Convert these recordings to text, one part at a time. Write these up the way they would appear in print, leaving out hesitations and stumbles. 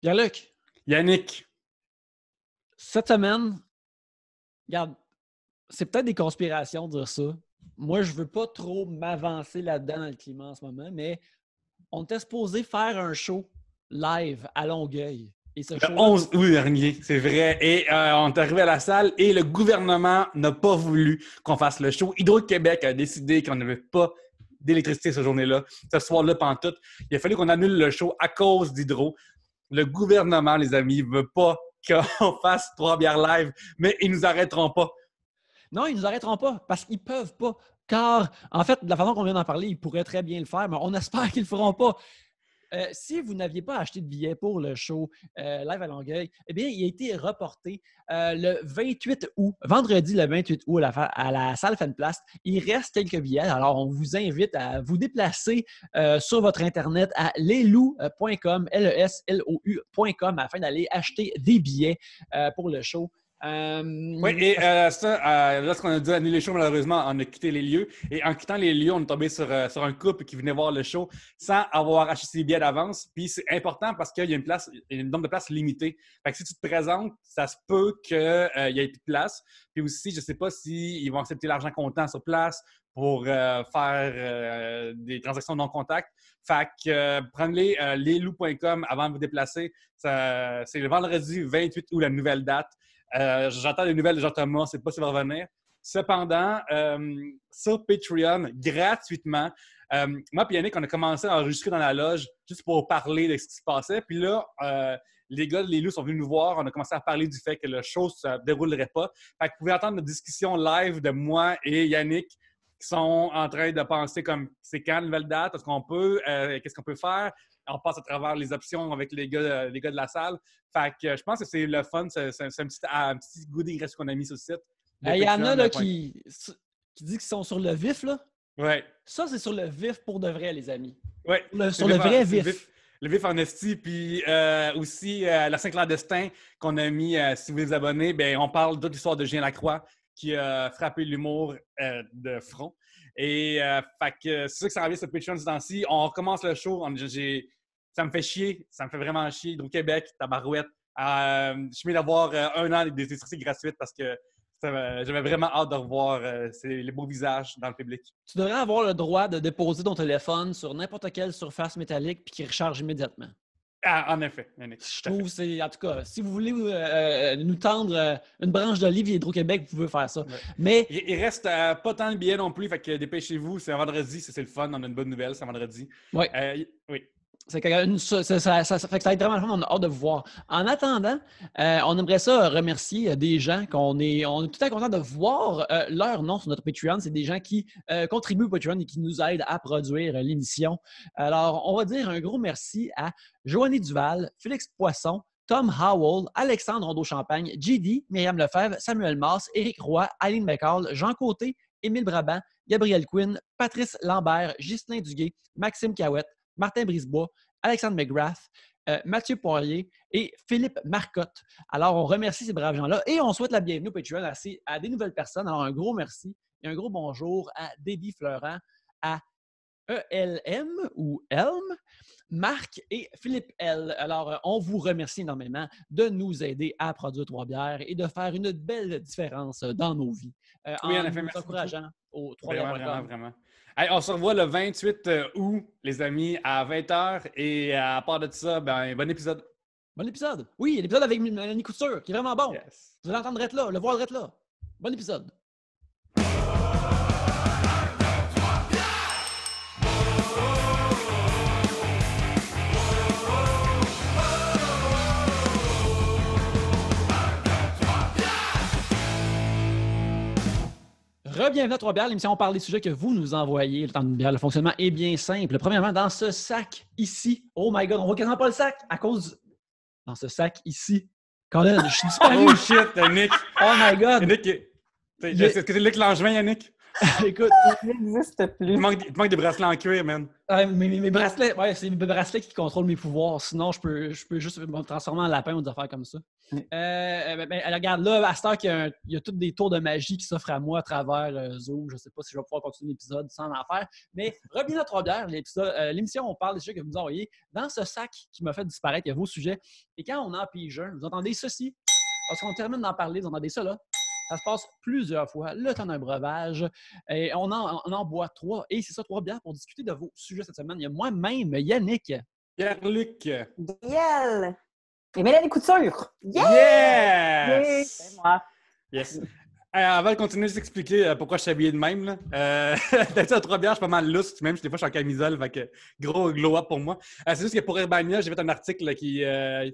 Pierre-Luc, Yannick. cette semaine, regarde, c'est peut-être des conspirations de dire ça. Moi, je veux pas trop m'avancer là-dedans dans le climat en ce moment, mais on était supposé faire un show live à Longueuil. Et ce Le show-là, 11 août dernier, c'est vrai. Et on est arrivé à la salle et le gouvernement n'a pas voulu qu'on fasse le show. Hydro-Québec a décidé qu'on n'avait pas d'électricité ce journée-là, ce soir-là, pantoute. Il a fallu qu'on annule le show à cause d'Hydro. Le gouvernement, les amis, ne veut pas qu'on fasse 3 bières live, mais ils nous arrêteront pas. non, ils ne nous arrêteront pas parce qu'ils ne peuvent pas. Car, en fait, de la façon qu'on vient d'en parler, ils pourraient très bien le faire, mais on espère qu'ils ne le feront pas. Si vous n'aviez pas acheté de billets pour le show live à Longueuil, eh bien, il a été reporté le 28 août, vendredi le 28 août à la salle Fanplast. Il reste quelques billets, alors on vous invite à vous déplacer sur votre Internet à leslou.com, leslou.com, afin d'aller acheter des billets pour le show. Oui, et lorsqu'on a dû annuler le show, malheureusement, on a quitté les lieux. Et en quittant les lieux, on est tombé sur un couple qui venait voir le show sans avoir acheté ses billets d'avance. Puis c'est important parce qu'il y a une nombre de places limitée. Fait que si tu te présentes, ça se peut qu'il y ait plus de place. Puis aussi, je ne sais pas s'ils vont accepter l'argent comptant sur place pour faire des transactions non contact. Fait que prenez leslou.com avant de vous déplacer. C'est le vendredi 28 août, la nouvelle date. J'entends des nouvelles de Jean-Thomas, je ne sais pas s'il va revenir. Cependant, sur Patreon, gratuitement, moi et Yannick, on a commencé à enregistrer dans la loge juste pour parler de ce qui se passait. Puis là, les gars de Les Loups sont venus nous voir. On a commencé à parler du fait que le show ne se déroulerait pas. Fait que vous pouvez entendre notre discussion live de moi et Yannick qui sont en train de penser comme c'est quand la nouvelle date, est-ce qu'on peut, qu'est-ce qu'on peut faire. On passe à travers les options avec les gars de la salle. Fait que je pense que c'est le fun. C'est un petit goodie gratuit qu'on a mis sur le site. Il y en a là, qui disent qu'ils sont sur le vif, là. Ouais. Ça, c'est sur le vif pour de vrai, les amis. Ouais. Sur le vrai vif. Le vif en esti. Puis aussi, la Saint-Clair-Destin qu'on a mis, si vous vous abonnez, ben, on parle de l'histoire de Julien Lacroix qui a frappé l'humour de front. Et fait que c'est ça que ça revient sur Patreon ce temps-ci. On recommence le show. Ça me fait chier. Ça me fait vraiment chier. Hydro-Québec, tabarouette. Je suis mieux d'avoir un an des électricités gratuites parce que j'avais vraiment hâte de revoir les beaux visages dans le public. Tu devrais avoir le droit de déposer ton téléphone sur n'importe quelle surface métallique puis qu'il recharge immédiatement. Ah, en effet. Je trouve que c'est... En tout cas, si vous voulez nous tendre une branche d'olive Hydro-Québec, vous pouvez faire ça. Ouais. Mais il reste pas tant de billets non plus, fait que dépêchez-vous. C'est un vendredi, c'est le fun. On a une bonne nouvelle, c'est un vendredi. Oui. Oui. Ça fait que ça va être vraiment le fun, on a hâte de vous voir. En attendant, on aimerait ça remercier des gens on est tout le temps content de voir leur nom sur notre Patreon. C'est des gens qui contribuent au Patreon et qui nous aident à produire l'émission. Alors, on va dire un gros merci à Joanie Duval, Félix Poisson, Tom Howell, Alexandre Rondeau-Champagne, JD, Myriam Lefebvre, Samuel Mars, Éric Roy, Aline McCall, Jean Côté, Émile Brabant, Gabriel Quinn, Patrice Lambert, Ghislain Duguay, Maxime Cahouette, Martin Brisebois, Alexandre McGrath, Mathieu Poirier et Philippe Marcotte. Alors, on remercie ces braves gens-là et on souhaite la bienvenue au Patreon à des nouvelles personnes. Alors, un gros merci et un gros bonjour à Déby Fleurant, à ELM ou Elm, Marc et Philippe L. Alors, on vous remercie énormément de nous aider à produire 3 bières et de faire une belle différence dans nos vies. Oui, en en effet, nous encourageant au 3bières.com. Vraiment. Hey, on se revoit le 28 août, les amis, à 20h. Et à part de ça, ben, bon épisode. Bon épisode. Oui, l'épisode avec Mélanie Couture, qui est vraiment bon. Yes. Vous l'entendrez être là, le voir être là. Bon épisode. Re-bienvenue à 3 bières, l'émission où on parle des sujets que vous nous envoyez. Le temps d'une bière, le fonctionnement est bien simple. Premièrement, dans ce sac ici, oh my God, on voit quasiment pas le sac à cause dans ce sac ici. Colin, je suis disparu. Oh shit, Yannick. Oh my God. Yannick, est-ce que c'est Luc Langevin, Yannick? Écoute, Il n'existe plus. Il te manque des bracelets en cuir, man. mes bracelets, ouais, c'est mes bracelets qui contrôlent mes pouvoirs. Sinon, je peux juste me transformer en lapin ou des affaires comme ça. Regarde, là, à cette heure qu'il y a toutes des tours de magie qui s'offrent à moi à travers Zoom. Je ne sais pas si je vais pouvoir continuer l'épisode sans en faire. Mais revenez à Trois-Bières, l'émission, on parle des sujets que vous nous envoyez. Dans ce sac qui m'a fait disparaître, il y a vos sujets. Et quand on en pige un, vous entendez ceci. Lorsqu'on termine d'en parler, vous entendez ça là. Ça se passe plusieurs fois, le temps d'un breuvage. Et on en boit 3. Et c'est ça, 3 bières pour discuter de vos sujets cette semaine. Il y a moi-même, Yannick. Pierre-Luc. Gaël. Et Mélanie Couture. Yes! C'est moi. Yes. Avant de continuer, je vais t'expliquer pourquoi je suis habillé de même. D'habitude, à Trois-Bières, je suis pas mal lousse. Même, des fois, je suis en camisole. Fait que gros glow-up pour moi. C'est juste que pour Urbania, j'ai fait un article là, qui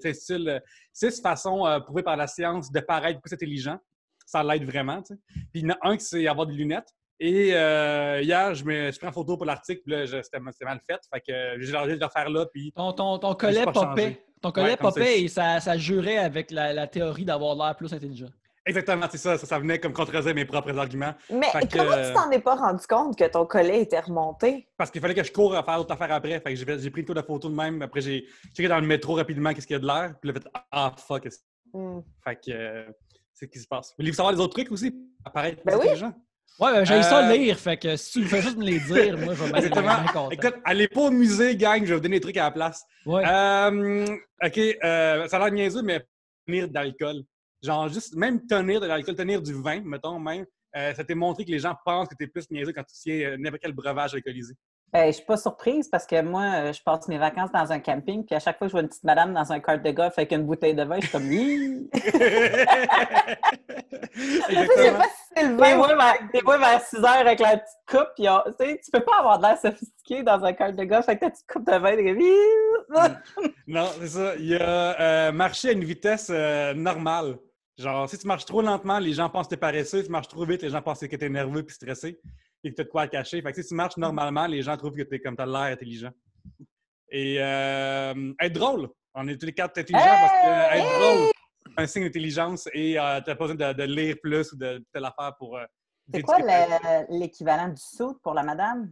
s'intitule « 6 façons prouvées par la science de paraître plus intelligent ». Ça l'aide vraiment. Tu sais. Puis il y en a un qui c'est avoir des lunettes. Et hier, je pris en photo pour l'article. Puis là, c'était mal fait. Fait que j'ai l'argent de le faire là. Puis ton collet popait. Ton collet popait et ça jurait avec la théorie d'avoir l'air plus intelligent. Exactement, c'est ça. Ça venait comme contredire mes propres arguments. Mais comment tu t'en es pas rendu compte que ton collet était remonté? Parce qu'il fallait que je cours à faire l'autre affaire après. Fait que j'ai pris une tour de photo de même. Après, j'ai checké dans le métro rapidement qu'est-ce qu'il y a de l'air. Puis là, fuck. Fait que c'est ce qui se passe. Mais il faut savoir les autres trucs aussi. Apparaître plus intelligent. Ouais, j'ai ça lire. Fait que si tu me fais juste me les dire, moi, je vais bien content. Écoute, allez pas au musée, gang. Je vais vous donner des trucs à la place. Ouais. OK. Ça a l'air niaiseux, mais tenir d'alcool. Genre, juste, même tenir de l'alcool, tenir du vin, mettons, même, ça t'est montré que les gens pensent que t'es plus niaiseux quand tu tiens n'importe quel breuvage alcoolisé. Je suis pas surprise parce que moi, je passe mes vacances dans un camping, puis à chaque fois que je vois une petite madame dans un kart de golf avec une bouteille de vin, je suis comme Je sais pas si c'est le vin. Des fois, vers 6 heures avec la petite coupe, puis tu peux pas avoir de l'air sophistiqué dans un kart de golf avec ta petite coupe de vin. Non, c'est ça. Il y a marcher à une vitesse normale. Genre, si tu marches trop lentement, les gens pensent que t'es paresseux. Si tu marches trop vite, les gens pensent que t'es nerveux puis stressé et que t'as de quoi à cacher. Fait que si tu marches normalement, les gens trouvent que t'as l'air intelligent. Et être drôle. On est tous les quatre intelligents parce que être drôle, c'est un signe d'intelligence et t'as pas besoin de lire plus ou de telle affaire pour... c'est quoi l'équivalent du saut pour la madame?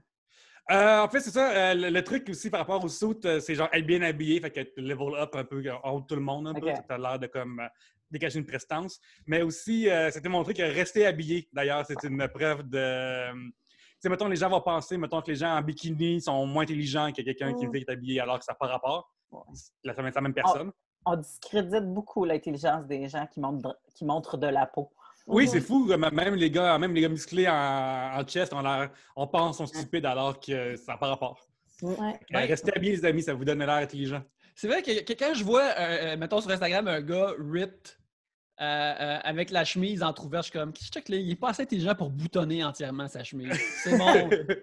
En fait, c'est ça. Le truc aussi par rapport au suit, c'est genre être bien habillé, fait que level up un peu en haut de tout le monde. Tu as l'air de comme dégager une prestance. Mais aussi, c'était montré que rester habillé, d'ailleurs, c'est une preuve de... Tu sais, mettons, les gens vont penser, mettons, que les gens en bikini sont moins intelligents que quelqu'un qui est habillé alors que ça n'a pas rapport. C'est la même personne. On discrédite beaucoup l'intelligence des gens qui montrent de la peau. Oui, c'est fou. Même les gars musclés en chest, on pense sont stupides alors que ça n'a pas rapport. Ouais. Restez habillés, les amis, ça vous donne l'air intelligent. C'est vrai que quand je vois, mettons sur Instagram, un gars ripped avec la chemise entrouverte, je suis comme, il n'est pas assez intelligent pour boutonner entièrement sa chemise.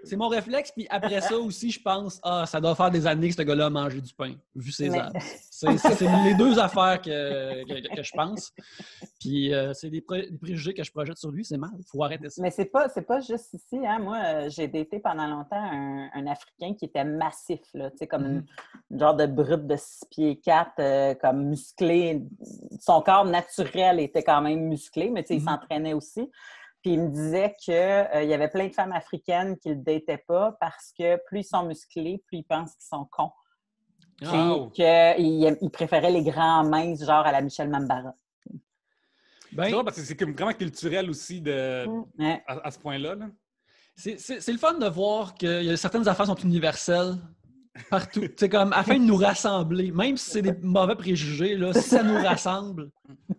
C'est mon réflexe. Puis après ça aussi, je pense, ça doit faire des années que ce gars-là a mangé du pain, vu ses abs. C'est les deux affaires que je pense. Puis c'est des préjugés que je projette sur lui, c'est mal. Il faut arrêter ça. Mais c'est pas juste ici. Hein? Moi, j'ai daté pendant longtemps un Africain qui était massif, là, comme une genre de brute de 6 pieds 4, comme musclé. Son corps naturel était quand même musclé, mais il s'entraînait aussi. Puis il me disait qu'il y avait plein de femmes africaines qui ne le dataient pas parce que plus ils sont musclés, plus ils pensent qu'ils sont cons. Puis qu'il préférait les grands minces, genre à la Michelle Mambara. C'est drôle parce que c'est vraiment culturel aussi à ce point-là. Là. C'est le fun de voir que certaines affaires sont universelles partout. C'est comme afin de nous rassembler, même si c'est des mauvais préjugés, là, si ça nous rassemble,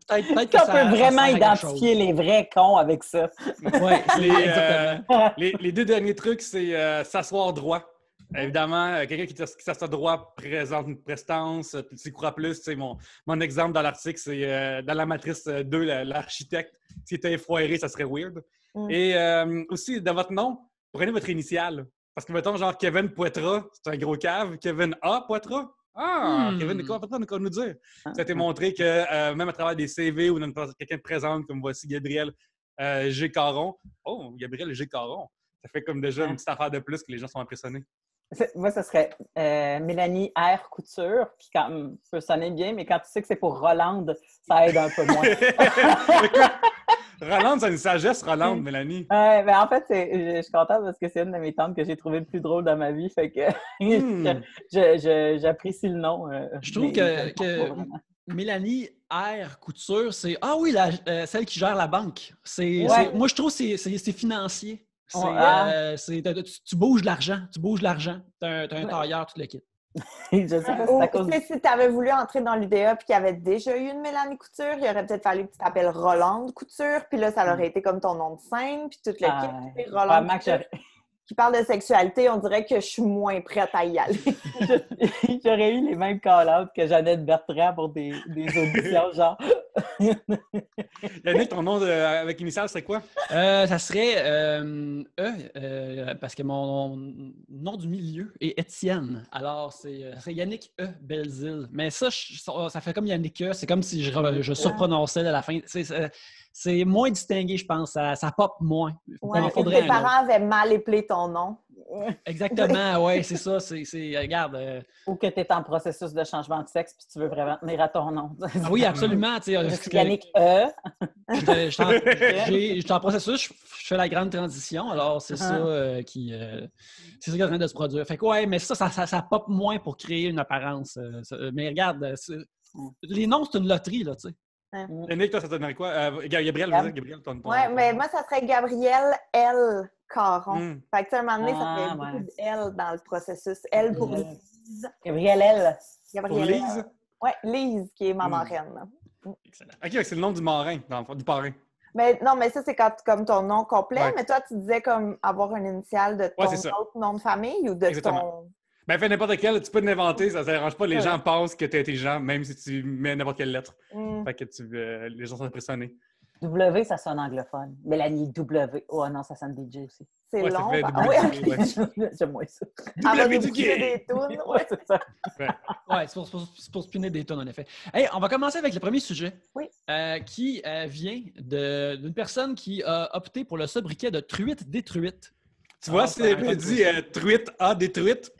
peut-être que ça peut vraiment identifier les vrais cons avec ça. Oui, exactement. Les deux derniers trucs, c'est s'asseoir droit. Évidemment, quelqu'un qui s'assoit droit présente une prestance, tu crois plus. Mon exemple dans l'article, c'est dans la matrice 2, l'architecte. S'il était effoiré, ça serait weird. Et aussi, dans votre nom, prenez votre initiale. Parce que, mettons, genre Kevin Poitras, c'est un gros cave. Kevin A. Poitras? Kevin Poitras nous nous dire. Ça a été montré que même à travers des CV ou quelqu'un de présente, comme voici Gabriel G. Caron. Oh, Gabriel G. Caron. Ça fait comme déjà une petite affaire de plus que les gens sont impressionnés. Moi, ce serait Mélanie R. Couture, qui ça peut sonner bien, mais quand tu sais que c'est pour Rolande, ça aide un peu moins. Rolande, c'est une sagesse, Rolande, Mélanie. Ben en fait, je suis contente parce que c'est une de mes tantes que j'ai trouvé le plus drôle dans ma vie. Fait que j'apprécie le nom. Je trouve que Mélanie R. Couture, c'est ah oui, celle qui gère la banque. Moi, je trouve que c'est financier. Tu bouges de l'argent. Tu bouges de l'argent. Tu as un tailleur, tout le kit. Je sais pas si c'est à cause si tu avais voulu entrer dans l'UDA et qu'il y avait déjà eu une Mélanie Couture, il aurait peut-être fallu que tu t'appelles Rolande Couture, puis là, ça aurait été comme ton nom de scène, puis toute l'équipe. Rolande Couture, qui parle de sexualité, on dirait que je suis moins prête à y aller. J'aurais eu les mêmes call-outs que Jeannette Bertrand pour des auditions, genre. Yannick, ton nom avec initial, c'est quoi? Ça serait parce que mon nom du milieu est Étienne. Alors, c'est Yannick E. Belzile. Mais ça fait comme Yannick E. C'est comme si je surprononçais à la fin. C'est moins distingué, je pense. Ça pop moins. Tes parents avaient mal épelé ton nom. Exactement, oui, c'est ça. Regarde. Ou que tu es en processus de changement de sexe puis tu veux vraiment tenir à ton nom. Oui, absolument. Yannick E. Je suis en processus, je fais la grande transition. Alors, c'est ça qui est en train de se produire. Fait que, ouais, mais ça pop moins pour créer une apparence. Mais regarde, les noms, c'est une loterie, là, tu sais. Yannick, toi, ça te donnerait quoi? Gabriel, ton Oui, mais moi, ça serait Gabrielle L. Caron. Fait que, tu sais, à un moment donné, ça fait beaucoup de L dans le processus. L pour Lise. Gabrielle L. Pour Lise? Oui, Lise, qui est ma marraine. Excellent. OK, c'est le nom du marin, du parrain. Mais non, mais ça, c'est comme ton nom complet. Ouais. Mais toi, tu disais comme avoir une initiale de ton autre nom de famille ou de ton... Ben, fais n'importe quel, tu peux l'inventer, ça ne dérange pas. Les gens pensent que tu es intelligent, même si tu mets n'importe quelle lettre. Fait que les gens sont impressionnés. W, ça sonne anglophone. Mélanie W. Oh non, ça sonne DJ aussi. C'est long. J'aime moins ça. Elle va nous spinner des tunes. Oui, c'est ça. Ouais, c'est pour spinner des tunes, en effet. Hey, on va commencer avec le premier sujet. Oui. Qui vient d'une personne qui a opté pour le sobriquet de truite détruite. Tu vois, si tu avais dit truite a détruite,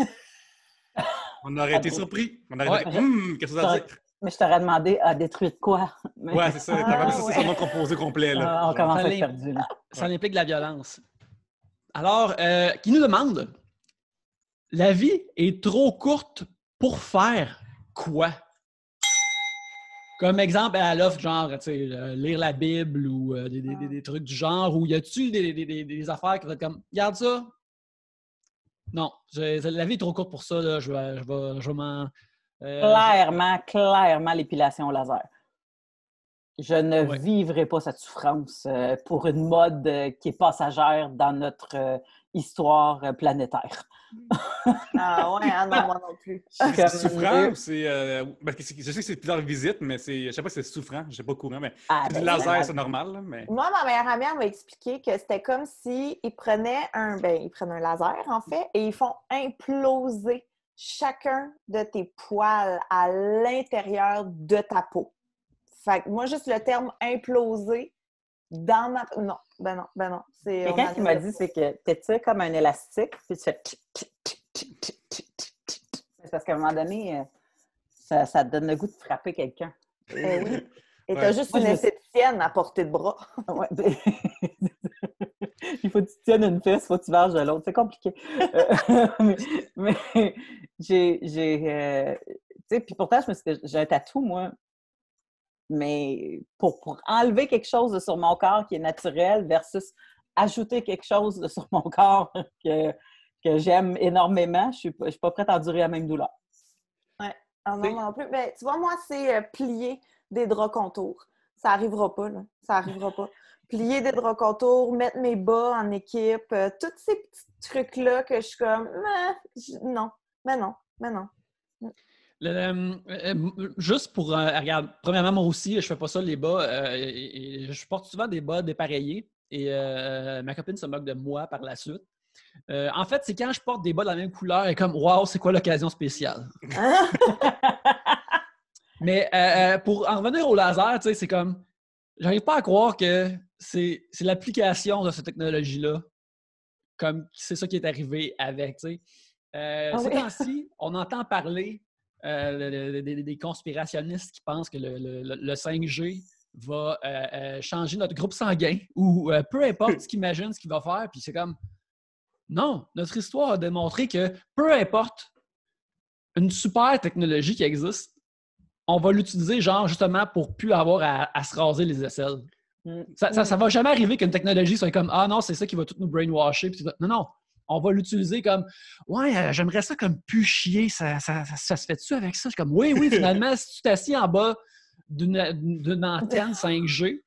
on aurait été surpris. On aurait dit, qu'est-ce que ça veut dire? Mais je t'aurais demandé à détruire quoi? Mais... Ouais, c'est ça. C'est son nom composé complet. Là. On commence à être perdu. Là. Ça implique de la violence. Alors, qui nous demande la vie est trop courte pour faire quoi? Comme exemple, elle offre genre, tu sais, lire la Bible ou des trucs du genre, ou y a-tu des affaires qui vont être comme, regarde ça? Non, la vie est trop courte pour ça, là, je vais m'en... Clairement, l'épilation au laser. Je ne vivrai pas cette souffrance pour une mode qui est passagère dans notre histoire planétaire. Ah ouais, non, moi non plus. C'est souffrant ou c'est... je sais que c'est plusieurs visites, mais je sais pas si c'est souffrant, je sais pas courant, mais du laser, c'est normal. Là, mais... Moi, ma meilleure amie m'a expliqué que c'était comme s'ils prenaient un laser, en fait, et ils font imploser chacun de tes poils à l'intérieur de ta peau. Fait que moi, juste le terme imploser dans ma... Non. Quelqu'un qui m'a dit, c'est que tu étires comme un élastique, puis tu fais... C'est parce qu'à un moment donné, ça te donne le goût de frapper quelqu'un. Oui. Et tu as juste une esthéticienne à portée de bras. Ouais. Il faut que tu tiennes une fesse, il faut que tu varges de l'autre. C'est compliqué. mais j'ai tu sais, puis pourtant, j'ai un tatou, moi. Mais pour enlever quelque chose sur mon corps qui est naturel versus ajouter quelque chose sur mon corps que j'aime énormément, je suis pas prête à endurer la même douleur. Oui, non plus. Ben, tu vois, moi, c'est plier des draps contours. Ça n'arrivera pas, là. Ça n'arrivera pas. Plier des draps contours, mettre mes bas en équipe, tous ces petits trucs-là que je suis comme, non. Juste pour... regarde, premièrement, moi aussi, je fais pas ça, les bas. Je porte souvent des bas dépareillés et ma copine se moque de moi par la suite. En fait, c'est quand je porte des bas de la même couleur et comme, wow, c'est quoi l'occasion spéciale? Mais pour en revenir au laser, tu sais, c'est comme, j'arrive pas à croire que c'est l'application de cette technologie-là. Comme, c'est ça qui est arrivé avec, tu sais. Ces temps-ci, on entend parler des conspirationnistes qui pensent que le 5G va changer notre groupe sanguin ou peu importe ce qu'il imagine, ce qu'il va faire. Puis c'est comme, non, notre histoire a démontré que peu importe une super technologie qui existe, on va l'utiliser genre justement pour plus avoir à se raser les aisselles. Ça va jamais arriver qu'une technologie soit comme « Ah non, c'est ça qui va tout nous brainwasher. » Non, on va l'utiliser comme « Ouais, j'aimerais ça comme plus chier. Ça se fait-tu avec ça? » Je suis comme « Oui, finalement, si tu t'assis en bas d'une antenne 5G,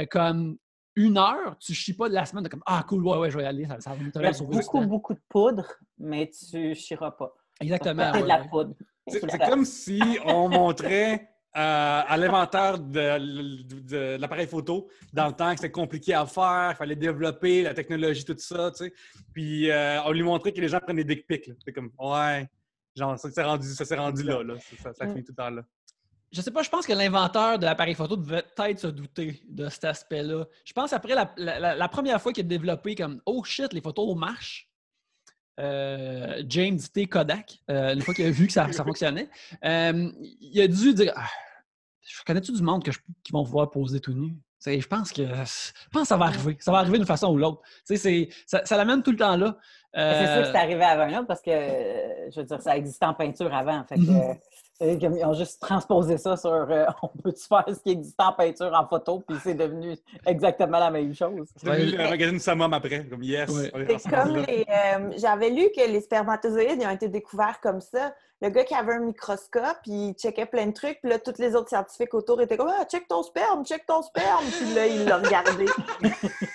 comme 1 heure, tu chies pas de la semaine, de comme « Ah cool, ouais, je vais y aller. Ça va me sauver du temps. » Beaucoup de poudre, mais tu chieras pas. Exactement. De la poudre. C'est comme si on montrait à l'inventaire de l'appareil photo dans le temps que c'était compliqué à faire, qu'il fallait développer la technologie, tout ça, tu sais. Puis on lui montrait que les gens prennent des dick pics. C'est comme, ouais, genre, ça s'est rendu là. Ça finit tout le temps là. Je sais pas, je pense que l'inventeur de l'appareil photo devait peut-être se douter de cet aspect-là. Je pense après la première fois qu'il a développé comme « Oh shit, les photos marchent », James T. Kodak, une fois qu'il a vu que ça fonctionnait, il a dû dire je connais-tu du monde qui vont pouvoir poser tout nu? Je pense que ça va arriver. Ça va arriver d'une façon ou l'autre. Ça l'amène tout le temps là. C'est sûr que c'est arrivé avant là parce que, je veux dire, ça existait en peinture avant. Fait que, ils ont juste transposé ça sur on peut-tu faire ce qui existait en peinture en photo, puis c'est devenu exactement la même chose. C'est devenu un magazine Summum après, comme yes. Ouais. C'est comme j'avais lu que les spermatozoïdes ils ont été découverts comme ça. Le gars qui avait un microscope, il checkait plein de trucs, puis là, tous les autres scientifiques autour étaient comme « Ah, check ton sperme! » Puis là, il l'a regardé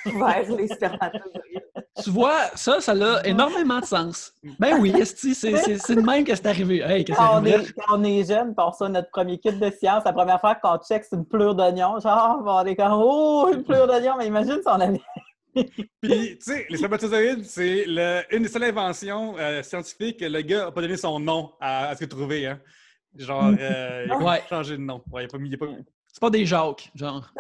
vers les spermatozoïdes. Tu vois, ça a énormément de sens. Ben oui, esti, c'est de même que c'est arrivé. Hey, quand on est jeune, on reçoit notre premier kit de science, la première fois qu'on check, c'est une pleure d'oignon. Genre, on est comme « Oh, une pleure d'oignon! » Mais imagine si on avait... Puis, tu sais, les spermatozoïdes, c'est une des seules inventions scientifiques que le gars n'a pas donné son nom à ce qu'il a trouvé. Hein. Genre, il a changé de nom. Ouais, il a pas... C'est pas des Jacques, genre.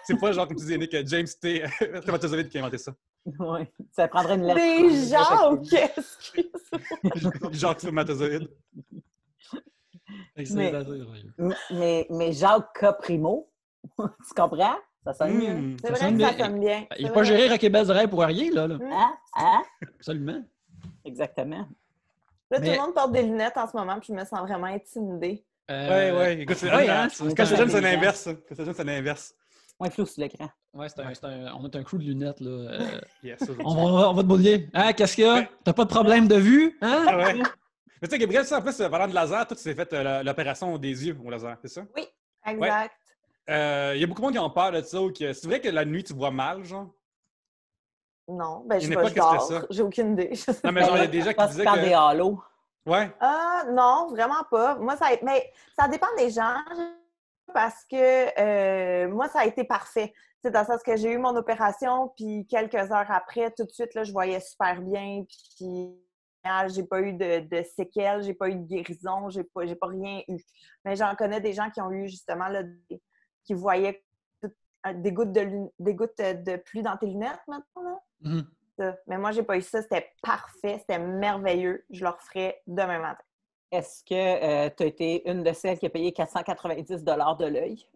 C'est pas genre, comme tu disais, Nick, James T. Spermatozoïde qui a inventé ça. Oui, ça prendrait une lettre. Des Jacques! Excuse-moi. Jacques Spermatozoïde. Mais Jacques Caprimo, tu comprends? Ça sonne mieux. C'est vrai que ça sonne bien. Il n'est pas géré Rocky Belles pour rien, là. Hein? Absolument. Exactement. Là, tout le monde porte des lunettes en ce moment, puis je me sens vraiment intimidée. Oui. Écoute, quand c'est jeune, c'est l'inverse. Quand c'est jeune, c'est l'inverse. Moins flou sur l'écran. Ouais, on a un crew de lunettes, là. Yes, on va te boulier. Hein, qu'est-ce qu'il y a? T'as pas de problème de vue? Hein? Ah ouais. Mais tu sais, Gabriel, ça, en plus, parlant de laser, toi, tu t'es fait l'opération des yeux au laser, c'est ça? Oui, exact. Il y a beaucoup de monde qui ont peur de ça. C'est vrai que la nuit, tu vois mal, genre? Non, ben je pas dors. J'ai aucune idée. Non, mais genre, il y a des gens qui disaient que... des halos. Ouais. Non, vraiment pas. Moi, mais ça dépend des gens parce que moi, ça a été parfait. C'est dans le sens que j'ai eu mon opération, puis quelques heures après, tout de suite, là, je voyais super bien, puis j'ai pas eu de séquelles, j'ai pas eu de guérison, j'ai pas rien eu. Mais j'en connais des gens qui ont eu justement là, qui voyaient des gouttes de pluie dans tes lunettes maintenant. Là. Mm-hmm. Mais moi, j'ai pas eu ça. C'était parfait, c'était merveilleux. Je le referais demain matin. Est-ce que tu as été une de celles qui a payé 490 $ de l'œil?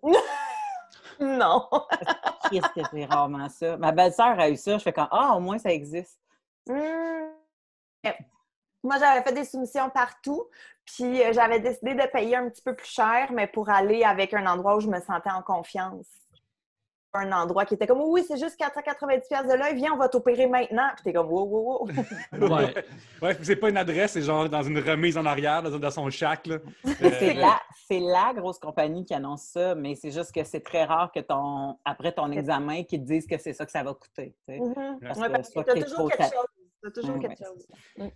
Non! Qu'est-ce que c'est rarement ça? Ma belle-sœur a eu ça. Je fais comme au moins ça existe. Moi, j'avais fait des soumissions partout, puis j'avais décidé de payer un petit peu plus cher, mais pour aller avec un endroit où je me sentais en confiance. Un endroit qui était comme « Oui, c'est juste 490 $ de l'œil, viens, on va t'opérer maintenant. » Puis t'es comme « Wow. » Ouais, c'est pas une adresse, c'est genre dans une remise en arrière, dans son shack. Là. C'est la grosse compagnie qui annonce ça, mais c'est juste que c'est très rare que après ton examen, qu'ils te disent que c'est ça que ça va coûter. Parce que t'as toujours quelque chose. T'as toujours quelque chose.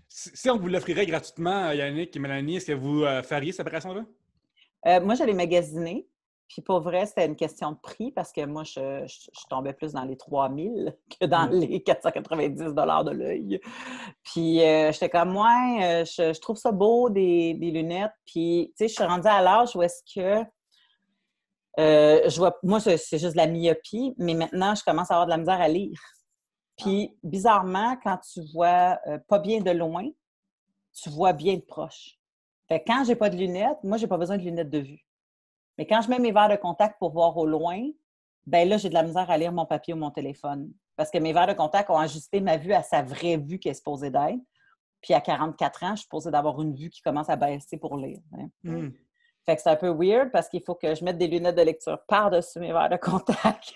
Si on vous l'offrirait gratuitement, Yannick et Mélanie, est-ce que vous feriez cette opération-là? Moi, j'allais magasiner. Puis pour vrai, c'était une question de prix parce que moi, je tombais plus dans les 3000 que dans les 490 $ de l'œil. Puis j'étais comme, moi, je trouve ça beau, des lunettes. Puis, tu sais, je suis rendue à l'âge où est-ce que je vois, moi, c'est juste de la myopie, mais maintenant, je commence à avoir de la misère à lire. Puis, bizarrement, quand tu vois pas bien de loin, tu vois bien de proche. Fait que quand j'ai pas de lunettes, moi, j'ai pas besoin de lunettes de vue. Mais quand je mets mes verres de contact pour voir au loin, ben là, j'ai de la misère à lire mon papier ou mon téléphone. Parce que mes verres de contact ont ajusté ma vue à sa vraie vue qui est supposée d'être. Puis à 44 ans, je suis supposée d'avoir une vue qui commence à baisser pour lire. Hein. Fait que c'est un peu weird parce qu'il faut que je mette des lunettes de lecture par-dessus mes verres de contact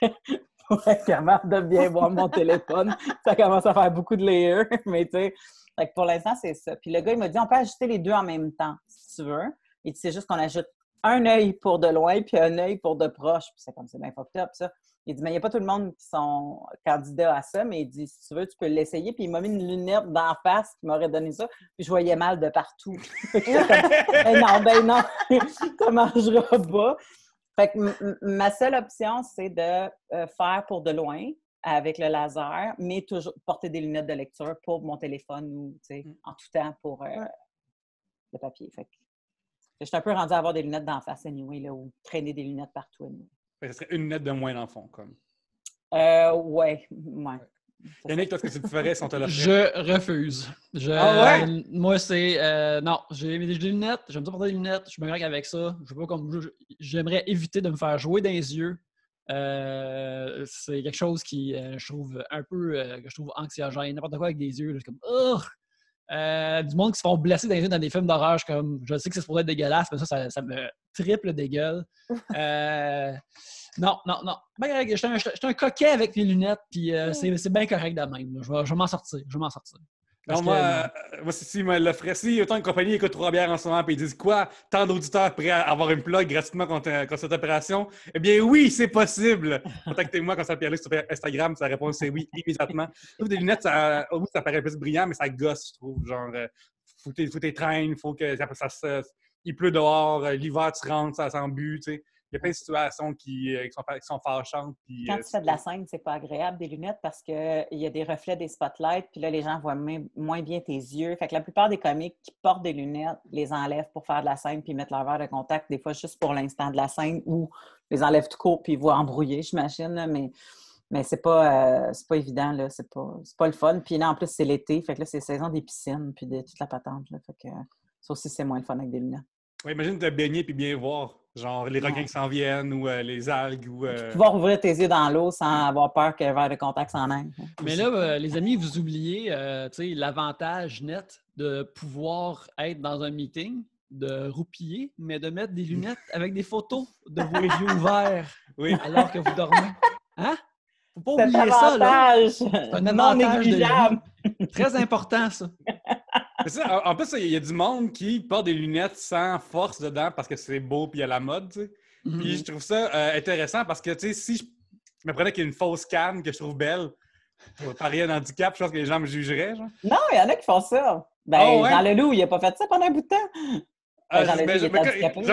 pour être capable de bien voir mon téléphone. Ça commence à faire beaucoup de layers, mais tu sais, fait que pour l'instant, c'est ça. Puis le gars, il m'a dit, on peut ajuster les deux en même temps, si tu veux. Et c'est juste qu'on ajoute un œil pour de loin puis un œil pour de proche. Puis c'est comme, c'est bien fucked up, ça. Il dit, mais il n'y a pas tout le monde qui sont candidats à ça, mais il dit, si tu veux, tu peux l'essayer. Puis il m'a mis une lunette d'en face qui m'aurait donné ça, puis je voyais mal de partout. Ben non, ça ne marchera pas. Fait que ma seule option, c'est de faire pour de loin avec le laser, mais toujours porter des lunettes de lecture pour mon téléphone ou, tu sais, en tout temps pour le papier. Fait que je suis un peu rendue à avoir des lunettes d'en face anyway, là, ou traîner des lunettes partout anyway. Ça serait une lunette de moins dans le fond, comme. Ouais. Yannick, toi, ce que tu ferais si on te l'offrait? Je refuse. Moi, c'est... non, j'ai des lunettes, j'aime ça porter des lunettes, je suis bien correct avec ça. J'aimerais éviter de me faire jouer dans les yeux. C'est quelque chose qui, je trouve un peu... que je trouve anxiogène. N'importe quoi avec des yeux, là, je suis comme... du monde qui se font blesser dans les yeux dans des films d'horreur, je sais que c'est supposé être dégueulasse, mais ça me triple des gueules. Non. Ben, j'étais un coquet avec les lunettes, puis c'est bien correct de même. Je vais m'en sortir. Non, moi, si me l'offrait, si autant une compagnie écoute 3 bières en ce moment et ils disent quoi, tant d'auditeurs prêts à avoir une plug gratuitement contre cette opération, eh bien oui, c'est possible. Contactez-moi quand ça Pierre-Luc sur Instagram, sa réponse c'est oui, immédiatement. Des lunettes, ça paraît plus brillant, mais ça gosse, je trouve. Genre, faut tes traînes, faut que il pleut dehors, l'hiver tu rentres, ça sent bu, tu sais. Il y a plein de situations qui sont fâchantes. Puis, quand tu fais de la scène, c'est pas agréable des lunettes parce qu'il y a des reflets des spotlights, puis là, les gens voient moins bien tes yeux. Fait que la plupart des comiques qui portent des lunettes les enlèvent pour faire de la scène puis mettent leur verre de contact, des fois juste pour l'instant de la scène ou les enlèvent tout court puis ils voient embrouiller, j'imagine. Là, mais c'est pas évident, là. C'est pas le fun. Puis là, en plus, c'est l'été. Fait que là, c'est saison des piscines puis de toute la patente. Là. Fait que ça aussi, c'est moins le fun avec des lunettes. Ouais, imagine te baigner puis bien voir. Genre les requins qui s'en viennent ou les algues. Ou, pouvoir ouvrir tes yeux dans l'eau sans avoir peur que le verre de contact s'en aille. Mais là, les amis, vous oubliez l'avantage net de pouvoir être dans un meeting, de roupiller, mais de mettre des lunettes avec des photos de vos yeux ouverts alors que vous dormez. Hein? Faut pas oublier ça, là. C'est un avantage de vie. Très important, ça. Ça, en plus, il y a du monde qui porte des lunettes sans force dedans parce que c'est beau puis il y a la mode, tu sais. Puis je trouve ça intéressant parce que, tu sais, si je me prenais qu'il y a une fausse canne que je trouve belle, par rien handicap, je pense que les gens me jugeraient, genre. Non, il y en a qui font ça. Ben, Jean Leloup, il a pas fait ça pendant un bout de temps. Jean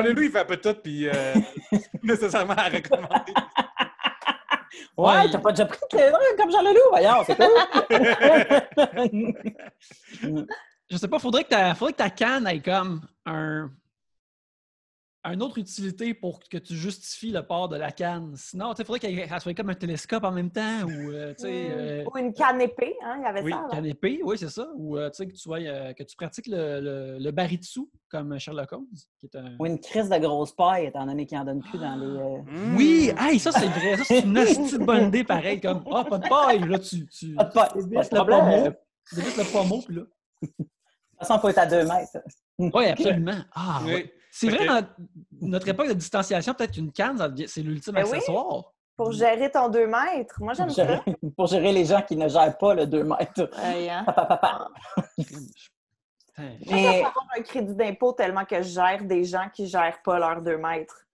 Leloup, il fait un peu tout, puis nécessairement à recommander. Ouais, t'as pas déjà pris de drogue comme Jean Leloup, voyons, c'est cool. Je sais pas, faudrait que ta canne ait comme une autre utilité pour que tu justifies le port de la canne. Sinon, il faudrait qu'elle soit comme un télescope en même temps. Ou une canne épée, hein, il y avait ça. Oui, canne épée, oui, c'est ça. Ou que tu pratiques le baritsu comme Sherlock Holmes. Qui est Ou une crise de grosse paille, étant donné qu'il n'en donne plus dans les... Oui! Hey, ça, c'est vrai. Ça, c'est une petite bonne idée, pareil. Comme, pas de paille. Là, tu pas de paille. dévisses le pommeau, puis là... De toute façon, il faut être à 2 mètres. Oui, absolument. Ah, oui. Ouais. C'est vrai, dans notre époque de distanciation, peut-être qu'une canne, c'est l'ultime accessoire. Oui. Pour gérer ton 2 mètres. Moi, j'aime ça. Pour gérer les gens qui ne gèrent pas le 2 mètres. Papa. Mais... Je avoir un crédit d'impôt tellement que je gère des gens qui ne gèrent pas leurs 2 mètres.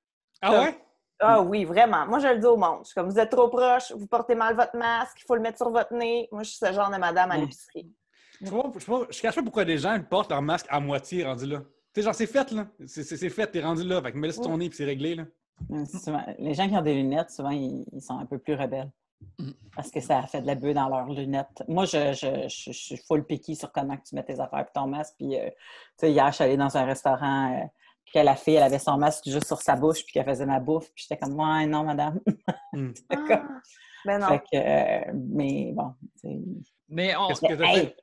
Ah ouais? Ah oui, vraiment. Moi, je le dis au monde. Je suis comme, vous êtes trop proche, vous portez mal votre masque, il faut le mettre sur votre nez. Moi, je suis ce genre de madame à l'épicerie. Je ne cache pas pourquoi des gens portent leur masque à moitié rendu là. Tu sais, genre, c'est fait, là. C'est fait, t'es rendu là. Fait que mets-le sur ton nez puis c'est réglé, là. Souvent, les gens qui ont des lunettes, souvent, ils sont un peu plus rebelles. Parce que ça fait de la buée dans leurs lunettes. Moi, je suis full picky sur comment tu mets tes affaires et ton masque. Puis, tu sais, hier, je suis allée dans un restaurant, puis la fille, elle avait son masque juste sur sa bouche, puis qu'elle faisait ma bouffe. Puis j'étais comme, ouais, non, madame. Ben non. Fait que, mais bon, mais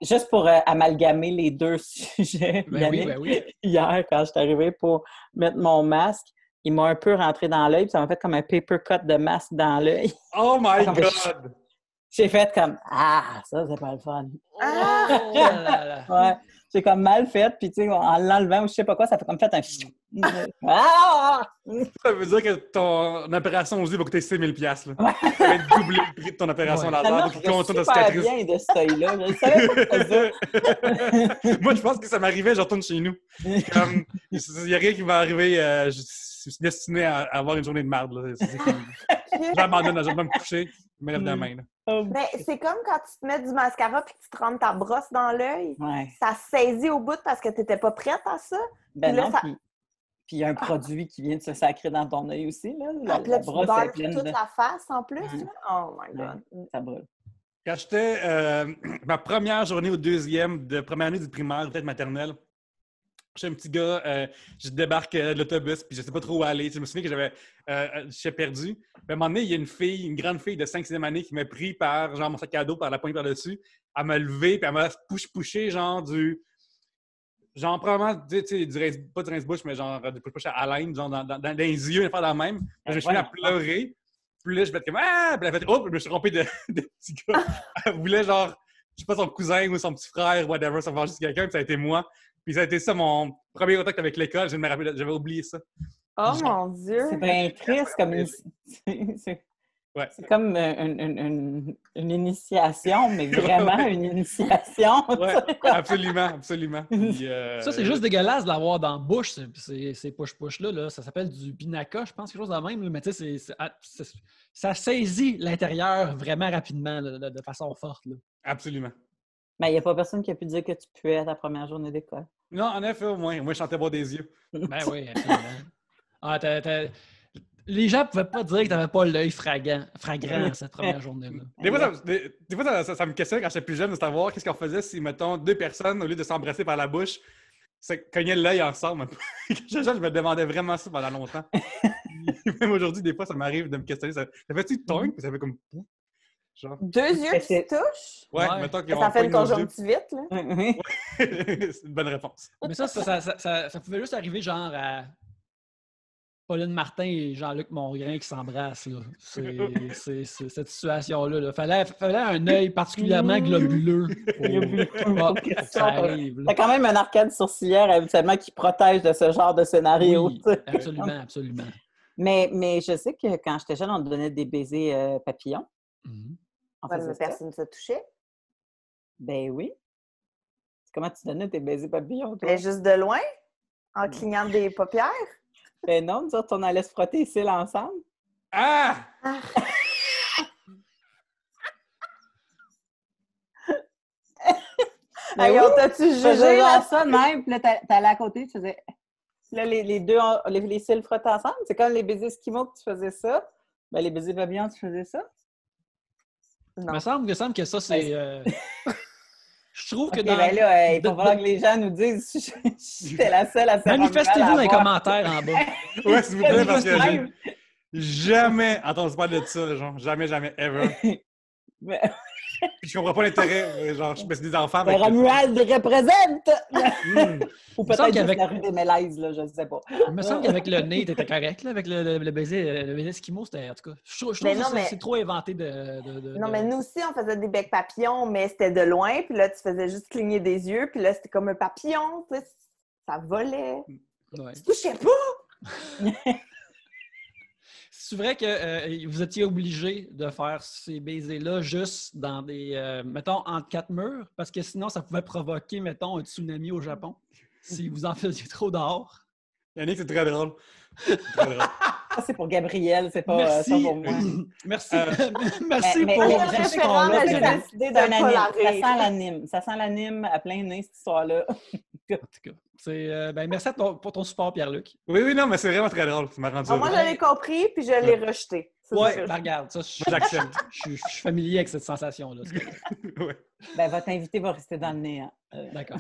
juste pour amalgamer les deux sujets, oui. Hier, quand je suis arrivée pour mettre mon masque, il m'a un peu rentré dans l'œil, puis ça m'a fait comme un paper cut de masque dans l'œil. Oh my Comme God! J'ai fait comme « Ah, ça, c'est pas le fun. » Oh là là. Ouais, j'ai comme mal fait, puis tu sais, en l'enlevant ou je sais pas quoi, ça fait comme fait un ah! Ça veut dire que ton opération aux yeux va coûter 6 000 $, là. Ça va être doublé le prix de ton opération Ouais. laser. Ça Donc, il marche contourne ta super cicatrice. bien de cet œil-là. Je savais pas que c'était ça. Moi, je pense que ça m'arrivait, je retourne chez nous. Comme, il n'y a rien qui va arriver. Je suis destiné à avoir une journée de merde. Là. C'est comme... J'abandonne, je vais me coucher, je me lève de la main. Là. Mais c'est comme quand tu te mets du mascara puis que tu te rentres ta brosse dans l'œil. Ouais. Ça saisit au bout parce que tu n'étais pas prête à ça. Ben Puis là, non, ça- puis il y a un produit qui vient de se sacrer dans ton œil aussi. Là. Puis là, tu brosse est brûles pleine toute de... la face en plus. Ouais. Là. Oh my God. Ça brûle. Quand j'étais ma première journée au deuxième de première année du primaire, peut-être maternelle, j'étais un petit gars, je débarque de l'autobus, puis je sais pas trop où aller. Je me souviens que j'étais perdu. Puis à un moment donné, il y a une fille, une grande fille de 5e année qui m'a pris par genre mon sac à dos, par la poignée par-dessus. Elle m'a levé, puis elle m'a push-pushé, genre probablement, tu sais, pas du rince-bouche, mais genre du push-push à laine, genre dans les yeux, une affaire dans la même. Puis je me suis mis à pleurer. Puis là, je vais être comme ah! Puis elle a fait oh! Puis je me suis trompé de petit gars. Elle voulait genre, je sais pas, son cousin ou son petit frère, whatever, ça va juste quelqu'un, puis ça a été moi. Puis ça a été ça mon premier contact avec l'école. Je me rappelle, j'avais oublié ça. Oh mon Dieu! C'est bien triste comme Ouais. c'est comme une initiation, mais vraiment une initiation. Ouais, absolument, absolument. Puis, Ça, c'est juste dégueulasse de l'avoir dans la bouche, ces push-push-là. Là. Ça s'appelle du Binaca, je pense, quelque chose de même. Là. Mais tu sais, ça saisit l'intérieur vraiment rapidement, là, de façon forte. Là. Absolument. Mais il n'y a pas personne qui a pu dire que tu puais à ta première journée d'école. Non, en effet, au moins. Moi, je chantais boire des yeux. Ben oui, absolument. Ah, les gens ne pouvaient pas dire que tu n'avais pas l'œil fragrant cette première journée-là. Des fois, ça me questionnait quand j'étais plus jeune de savoir qu'est-ce qu'on faisait si, mettons, deux personnes, au lieu de s'embrasser par la bouche, se cognaient l'œil ensemble. Quand j'étais jeune, je me demandais vraiment ça pendant longtemps. Même aujourd'hui, des fois, ça m'arrive de me questionner. Ça fait-tu tongue? Puis ça fait comme... Genre... Deux yeux qui se touchent? Ouais, Ouais. mettons qu'ils Ça fait une pogne nos yeux. conjonctivite, là. C'est une bonne réponse. Mais ça pouvait juste arriver genre à Pauline Martin et Jean-Luc Mongrain qui s'embrassent. Là. C'est cette situation-là. Là. Fallait un œil particulièrement globuleux pour que ça arrive. T'as quand même un arcade sourcilière habituellement qui protège de ce genre de scénario. Oui, tu sais. absolument, absolument. Mais je sais que quand j'étais jeune, on te donnait des baisers papillons. Mhm. On Ouais, faisait mais ça. personne ne se touchait. Ben oui. Comment tu donnais tes baisers papillons, toi? Mais juste de loin, en clignant des paupières. Ben non, nous autres, on allait se frotter les cils ensemble. Ah! Hey, on t'a-tu Je faisais jugé, là? genre ça de même, puis là, t'allais à côté, tu faisais... Là, les deux, les cils frottés ensemble. C'est comme les baisers esquimaux que tu faisais ça. Ben, les baisers papillons, tu faisais ça. Il me semble que ça, c'est... Je trouve que OK, dans... ben là, il va de- falloir que les gens nous disent si j'étais la seule à faire Manifestez-vous dans les commentaires en bas. Ouais, s'il vous plaît, parce que j'ai Même. jamais entendu parler de ça, genre. Jamais, jamais, ever. Mais Puis je comprends pas l'intérêt. Genre, je me suis des enfants. ben, Romuald représente! Hmm. Ou me semble peut-être qu'avec- juste la rue des Mélèzes, là, je ne sais pas. Il me semble qu'avec le nez, t'étais correct. Là, avec le baiser esquimau, c'était en tout cas... Je trouve Mais que non, mais- c'est trop inventé Non, mais nous aussi, on faisait des becs papillons, mais c'était de loin. Puis là, tu faisais juste cligner des yeux. Puis là, c'était comme un papillon. Tu sais, ça volait. Ouais. Tu touchais pas! C'est vrai que vous étiez obligé de faire ces baisers-là juste dans des, mettons, entre quatre murs, parce que sinon, ça pouvait provoquer, mettons, un tsunami au Japon, si vous en faisiez trop dehors. Yannick, c'est très drôle. C'est très drôle. Ça, c'est pour Gabriel, c'est pas Merci. ça pour moi. Merci. Merci Mais- pour mais- ce mais- son-là. mais- Frédéric. j'ai décidé de C'est un pas anime. la Ça rire. sent l'anime. Ça sent l'anime à plein nez, cette histoire-là. En tout cas, merci pour ton support, Pierre-Luc. Oui, non, mais c'est vraiment très drôle. Ça m'a rendu Ah, moi, heureux. je l'ai compris, puis je l'ai rejeté. Ça, Ouais, c'est sûr. ben regarde, ça, J'accepte. je suis familier avec cette sensation-là. Ouais. Ben, votre invité va rester dans le nez. Hein. D'accord.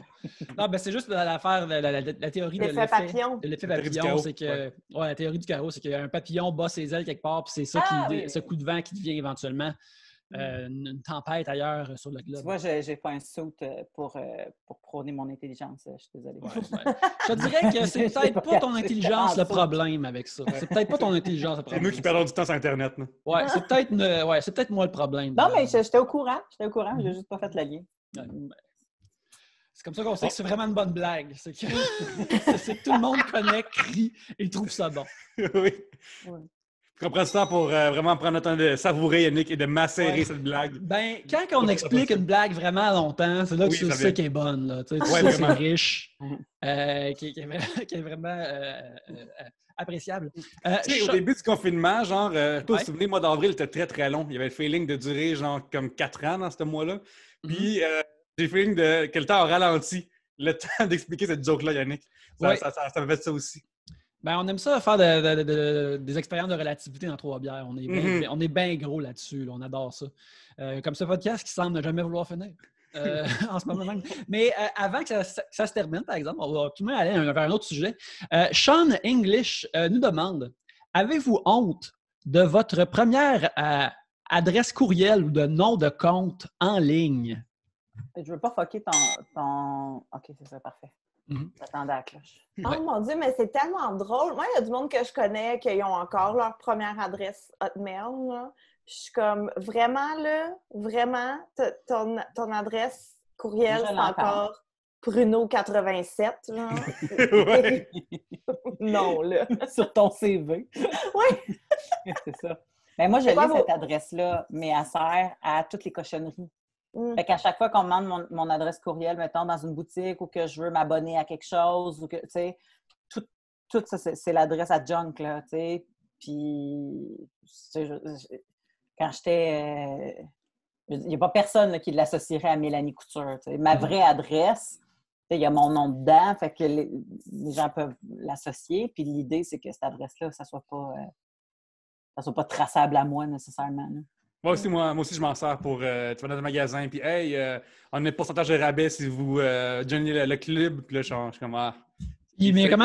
Non, ben c'est juste l'affaire, la théorie de L'effet l'effet papillon. de l'effet La théorie du papillon, chaos, c'est que la théorie du chaos, c'est qu'il y a un papillon bat ses ailes quelque part, puis c'est ça Ah, qui oui. ce coup de vent qui devient éventuellement une tempête ailleurs sur le Tu globe. vois, j'ai pas un suit pour prôner mon intelligence. Je suis désolée. Ouais. Je te dirais que c'est peut-être pas ton intelligence le problème avec ça. C'est peut-être pas ton intelligence le C'est problème. nous qui perdons du temps sur Internet. Là. Ouais, c'est peut-être moi le problème. Non, mais j'étais au courant. J'ai juste pas fait le lien. Ouais. C'est comme ça qu'on sait que c'est vraiment une bonne blague. C'est que, c'est que tout le monde connaît, crie et trouve ça bon. Oui. Ouais. On prend ce temps pour vraiment prendre le temps de savourer, Yannick, et de macérer Ouais. cette blague. Ben, quand on explique une blague vraiment longtemps, c'est là que Oui, tu ça sais vient. qu'elle est bonne. Là. Tu sais Ouais, que c'est vraiment. riche, qui est vraiment appréciable. Tu sais, au début du confinement, genre, je sais pas si vous Ouais. vous souvenez, le mois d'avril était très, très long. Il y avait le feeling de durer, genre, comme 4 ans dans ce mois-là. Puis, j'ai le feeling que le temps a ralenti le temps d'expliquer cette joke-là, Yannick. Ça me fait ça aussi. Ben, on aime ça faire des expériences de relativité dans Trois-Bières. On est bien gros là-dessus. Là. On adore ça. Comme ce podcast qui semble ne jamais vouloir finir. En ce moment même. Mais avant que ça se termine, par exemple, on va tout de même aller vers un autre sujet. Sean English nous demande: avez-vous honte de votre première adresse courriel ou de nom de compte en ligne? Je veux pas fucker ton... OK, c'est ça, parfait. J'attendais à la cloche. Oh mon Dieu, mais c'est tellement drôle. Moi, il y a du monde que je connais qui ont encore leur première adresse Hotmail. Là. Puis je suis comme, vraiment, ton adresse courriel, Je c'est l'entends. encore Bruno87, genre. Ouais. Non, là. Sur ton CV. Oui. C'est ça. Mais moi, je C'est pas lis beau. cette adresse-là, mais elle sert à toutes les cochonneries. Mm. Fait qu'à chaque fois qu'on me demande mon adresse courriel, mettons, dans une boutique ou que je veux m'abonner à quelque chose, ou que, tu sais, tout ça, c'est l'adresse à junk, là, tu sais. Puis, quand j'étais... il n'y a pas personne là, qui l'associerait à Mélanie Couture, tu sais. Ma vraie adresse, tu sais, il y a mon nom dedans, fait que les gens peuvent l'associer. Puis l'idée, c'est que cette adresse-là, ça soit pas traçable à moi, nécessairement, là. Moi aussi, je m'en sers pour. Tu vas dans un magasin, puis hey, on a un pourcentage de rabais si vous joignez le club. Puis là, je suis comme. Mais comment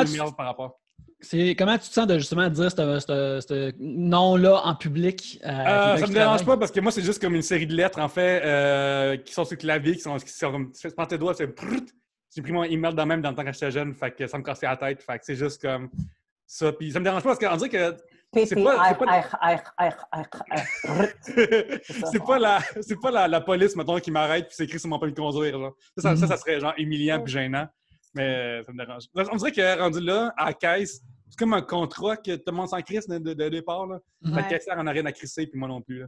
comment tu te sens de justement dire ce nom-là en public? ça me dérange pas parce que moi, c'est juste comme une série de lettres, en fait, qui sont sur le clavier, qui sont comme. Tu prends tes doigts, c'est. J'ai pris mon email dans le temps quand j'étais jeune, fait que ça me cassait la tête. Fait que c'est juste comme ça. Puis ça me dérange pas parce qu'on dirait que. C'est pas la police, mettons, qui m'arrête puis c'est écrit sur mon permis de conduire. Genre. Ça serait genre humiliant puis gênant, mais ça me dérange. On dirait que rendu là, à la caisse, c'est comme un contrat que tout le monde s'en crisse de départ. Là. La caissière en a rien à crisser puis moi non plus. Là.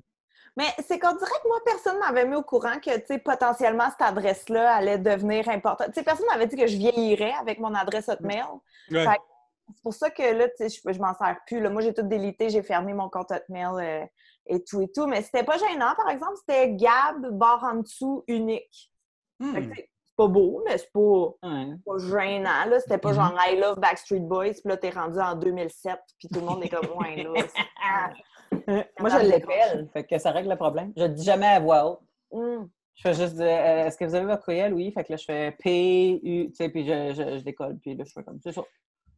Mais c'est qu'on dirait que moi, personne ne m'avait mis au courant que, tu sais, potentiellement, cette adresse-là allait devenir importante. Tu sais, personne m'avait dit que je vieillirais avec mon adresse Hotmail. Ouais. C'est pour ça que là, tu sais, je m'en sers plus. Là. Moi, j'ai tout délité, j'ai fermé mon compte Hotmail et tout. Mais c'était pas gênant, par exemple. C'était Gab, barre en dessous, unique. Fait que, c'est pas beau, mais c'est pas gênant. Là. C'était pas genre I love Backstreet Boys, puis là, t'es rendu en 2007, puis tout le monde est comme ouais, là. Moi, je l'appelle, fait que ça règle le problème. Je le dis jamais à voix haute. Je fais juste dire est-ce que vous avez votre courriel? Oui. Fait que là, je fais P-U, tu sais, puis je décolle, puis là, je fais comme c'est ça.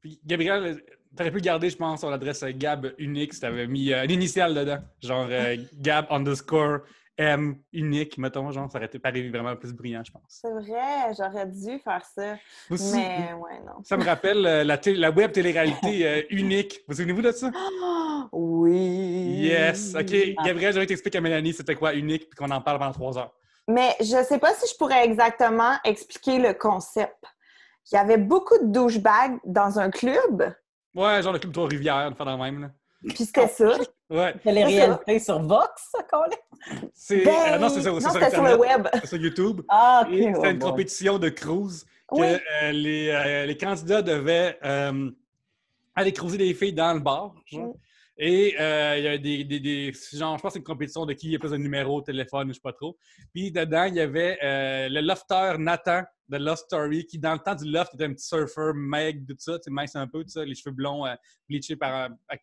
Puis, Gabriel, t'aurais pu garder, je pense, sur l'adresse Gab unique si t'avais mis une initiale dedans. Genre Gab _M unique, mettons. Genre, ça aurait été pareil vraiment plus brillant, je pense. C'est vrai, j'aurais dû faire ça. Aussi, mais ouais, non. Ça me rappelle la web télé-réalité unique. Vous souvenez-vous de ça? Oui. Yes. OK. Gabriel, j'aurais t'expliquer à Mélanie c'était quoi unique puis qu'on en parle pendant 3 heures. Mais je sais pas si je pourrais exactement expliquer le concept. Il y avait beaucoup de douchebags dans un club. Ouais, genre le club Trois-Rivières, une fois dans le même. Là. Puis c'était ça. Ouais. C'est les réalités sur Vox, ça, Colin? Non, c'est ça. Non, sur c'était sur le Internet, web. c'est sur YouTube. Ah, OK. C'était une compétition de cruise que Oui. les candidats devaient aller cruiser des filles dans le bar. Genre. Et il y a des genre, je pense que c'est une compétition de qui il y a plus de numéros de téléphone, je sais pas trop. Puis dedans, il y avait le lofter Nathan de Lost Story, qui dans le temps du loft était un petit surfer, meg, tout ça, tu sais, mince un peu, tout ça, les cheveux blonds bleachés avec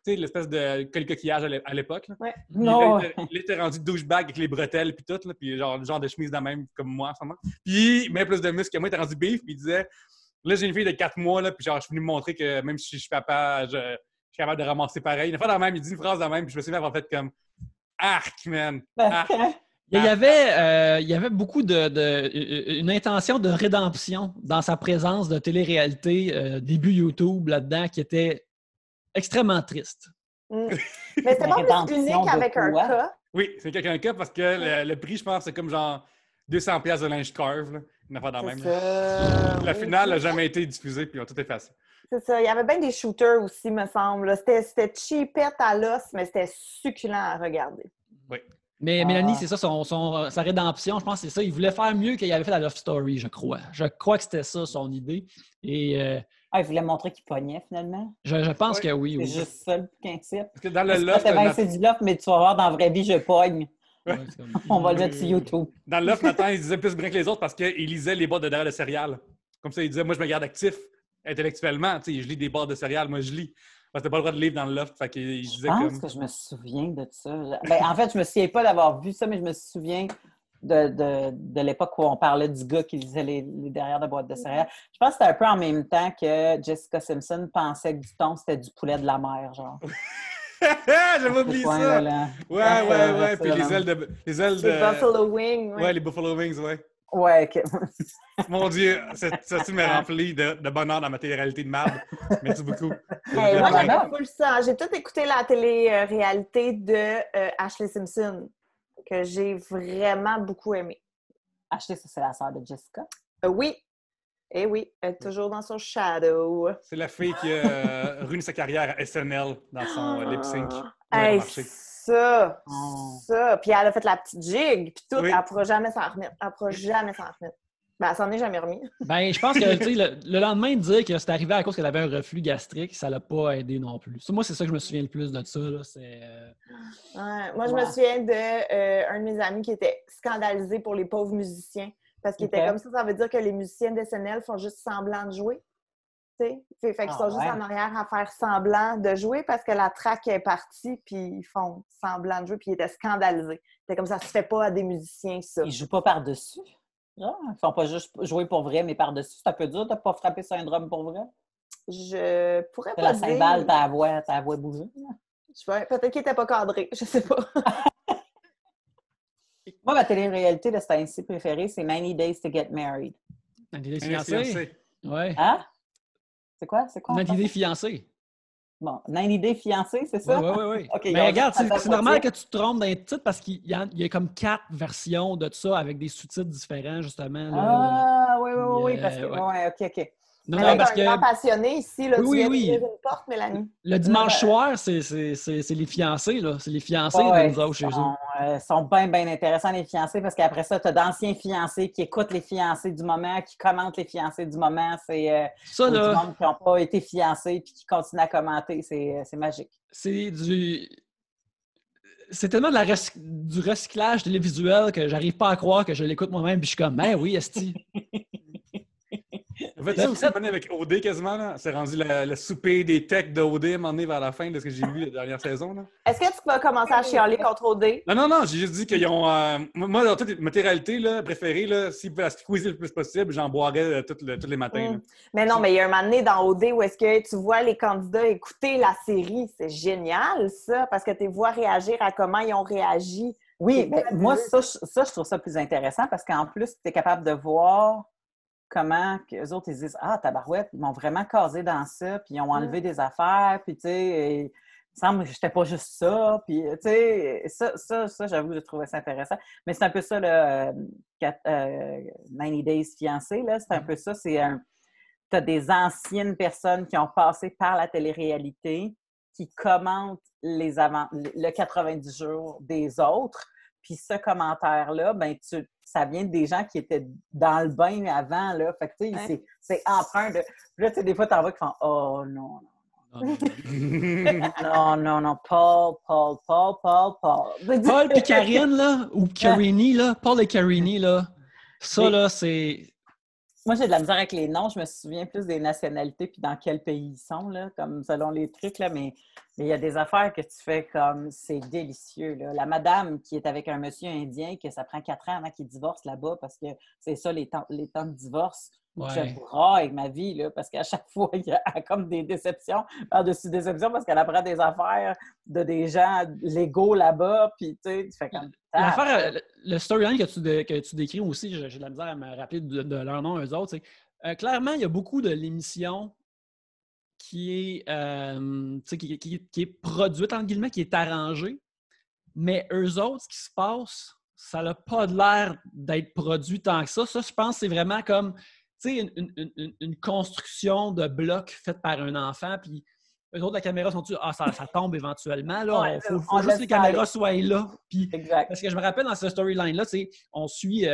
l'espèce de coquillage à l'époque. Là. Ouais. Non. Il était rendu douchebag avec les bretelles puis tout, là, puis genre de chemise de même comme moi en ce moment. Puis, mais plus de muscles que moi, il était rendu beef, puis il disait là, j'ai une fille de 4 mois, là, puis genre, je suis venu me montrer que même si je suis papa, je suis capable de ramasser pareil. Une fois dans la même, il dit une phrase dans la même, puis je me suis même en fait comme Arc, man! Ben, Il y avait beaucoup une intention de rédemption dans sa présence de télé-réalité début YouTube là-dedans qui était extrêmement triste. Mais c'était pas plus rédemption unique de avec un quoi? cas. Oui, c'est quelqu'un cas parce que le prix, je pense, c'est comme genre 200$ de linge carve, là. Une affaire dans la même. Ça. La Oui. finale n'a jamais été diffusée, puis ils ont tout effacé. C'est ça. Il y avait bien des shooters aussi, me semble. là. C'était cheapette à l'os, mais c'était succulent à regarder. Oui. Mais Mélanie, c'est ça, sa rédemption, je pense que c'est ça. Il voulait faire mieux qu'il avait fait la Love Story, je crois. Je crois que c'était ça, son idée. Et il voulait montrer qu'il pognait, finalement. je pense que oui. C'est Oui. juste ça, le principe. Parce que dans le C'est loft, du loft, mais tu vas voir, dans la vraie vie, je pogne. Ouais, c'est comme- On va le mettre sur YouTube. dans le loft, Nathan, il disait plus bien que les autres parce qu'il lisait les boîtes de derrière le céréales. Comme ça, il disait, moi, je me garde actif intellectuellement. Tu sais, je lis des boîtes de céréales, moi, je lis. Parce que t'as pas le droit de lire dans le loft. Fait qu'il Je disait pense comme... que je me souviens de ça. Ben, en fait, je me souviens pas d'avoir vu ça, mais je me souviens de l'époque où on parlait du gars qui lisait les derrière de boîtes de céréales. Je pense que c'était un peu en même temps que Jessica Simpson pensait que du thon, c'était du poulet de la mer, genre. J'avais oublié ça! Ouais. Puis les ailes de... Les Buffalo Wings. Ouais, les Buffalo Wings, ouais. Ouais, OK. Mon Dieu, ça me remplit de bonheur dans ma télé-réalité de marde. Merci beaucoup. Moi, Ouais. j'aime full ça. J'ai tout écouté la télé-réalité de Ashley Simpson, que j'ai vraiment beaucoup aimé. Ashley, ça, c'est la sœur de Jessica. Oui. Eh oui, elle est toujours dans son shadow. C'est la fille qui a ruiné sa carrière à SNL dans son lip sync. Hey, ça! Oh. Ça! Puis elle a fait la petite jig, puis tout. Oui. Elle ne pourra jamais s'en remettre. Ben, elle s'en est jamais remise. Ben, je pense que tu sais, le lendemain de dire que c'est arrivé à cause qu'elle avait un reflux gastrique, ça l'a pas aidé non plus. Moi, c'est ça que je me souviens le plus de ça. Là. Ouais, moi, je me souviens d'un de mes amis qui était scandalisé pour les pauvres musiciens. Parce qu'il était comme ça veut dire que les musiciens de SNL font juste semblant de jouer. Fait qu'ils sont juste en arrière à faire semblant de jouer parce que la track est partie, puis ils font semblant de jouer, puis ils étaient scandalisés. C'était comme ça se fait pas à des musiciens, ça. Ils jouent pas par-dessus. Ah, ils font pas juste jouer pour vrai, mais par-dessus. C'est un peu dur de pas frapper sur un drum pour vrai. Je pourrais C'est pas la dire. cymbale, ta voix bouger. Peut-être qu'il était pas cadré, je sais pas. Moi, ma télé-réalité de ce temps-ci préférée, c'est 90 Days to Get Married. 90 Days fiancés. Ouais. Hein? C'est quoi? 90 Days fiancés. Bon, 90 Days fiancés, c'est ça? Oui. Okay, mais regarde, c'est normal que tu te trompes dans les titres parce qu'il y a comme 4 versions de ça avec des sous-titres différents, justement. Là. Oui, parce que... Ouais, OK. Non, mais là, parce t'es un grand passionné ici, là, tu viens d'ouvrir une porte, Mélanie. Le dimanche soir, c'est les fiancés, là. C'est les fiancés de nous autres chez eux. Ils sont bien intéressants, les fiancés, parce qu'après ça, tu as d'anciens fiancés qui écoutent les fiancés du moment, qui commentent les fiancés du moment. C'est ça, là, du monde qui n'ont pas été fiancés puis qui continuent à commenter. C'est magique. C'est tellement du recyclage télévisuel que j'arrive pas à croire que je l'écoute moi-même puis je suis comme, ben oui, esti. En fait, ça aussi, avec OD quasiment, là. C'est rendu le souper des techs de OD à un moment donné vers la fin de ce que j'ai vu la dernière saison. Là. Est-ce que tu vas commencer à chialer contre OD? Non, j'ai juste dit qu'ils ont... moi, dans toutes mes réalités là, préférées, là, s'ils pouvaient squeezer le plus possible, j'en boirais tous les matins. Là. Mais non, mais il y a un moment donné dans OD où est-ce que tu vois les candidats écouter la série. C'est génial, ça, parce que tu les vois réagir à comment ils ont réagi. Oui, mais moi, ça, je trouve ça plus intéressant parce qu'en plus, tu es capable de voir comment eux autres, ils disent « Ah, tabarouette, ils m'ont vraiment casé dans ça, puis ils ont enlevé des affaires, puis tu sais, il me semble que j'étais pas juste ça. » Puis tu sais, ça, j'avoue, je trouvais ça intéressant. Mais c'est un peu ça, le 90 Days fiancés, là, c'est un peu ça. Tu as des anciennes personnes qui ont passé par la télé-réalité qui commentent le 90 jours des autres. Puis ce commentaire-là, ben ça vient des gens qui étaient dans le bain avant, là. Fait que, tu sais, c'est empreint de... Puis là, tu sais, des fois, t'en vas qui font « Oh, non. Non, Paul. Paul et Karine, là, ou Carini, là, Paul et Carini, là, ça, là, c'est... Moi, j'ai de la misère avec les noms. Je me souviens plus des nationalités puis dans quel pays ils sont, là, comme selon les trucs, là. Mais il y a des affaires que tu fais comme c'est délicieux, là. La madame qui est avec un monsieur indien, que ça prend 4 ans avant qu'il divorce là-bas parce que c'est ça, les temps de divorce. Je braille ma vie, là, parce qu'à chaque fois, il y a comme des déceptions par-dessus déceptions parce qu'elle apprend des affaires de des gens légaux là-bas, puis tu fais comme... Le storyline que tu décris aussi, j'ai de la misère à me rappeler de leur nom, eux autres. Clairement, il y a beaucoup de l'émission qui est produite, entre guillemets, qui est arrangée, mais eux autres, ce qui se passe, ça n'a pas de l'air d'être produit tant que ça. Ça, je pense, c'est vraiment comme une construction de blocs faite par un enfant, puis eux autres, la caméra sont-tu ça tombe éventuellement, là. Il faut juste que les caméras soient là. Puis, parce que je me rappelle dans ce storyline-là, on suit...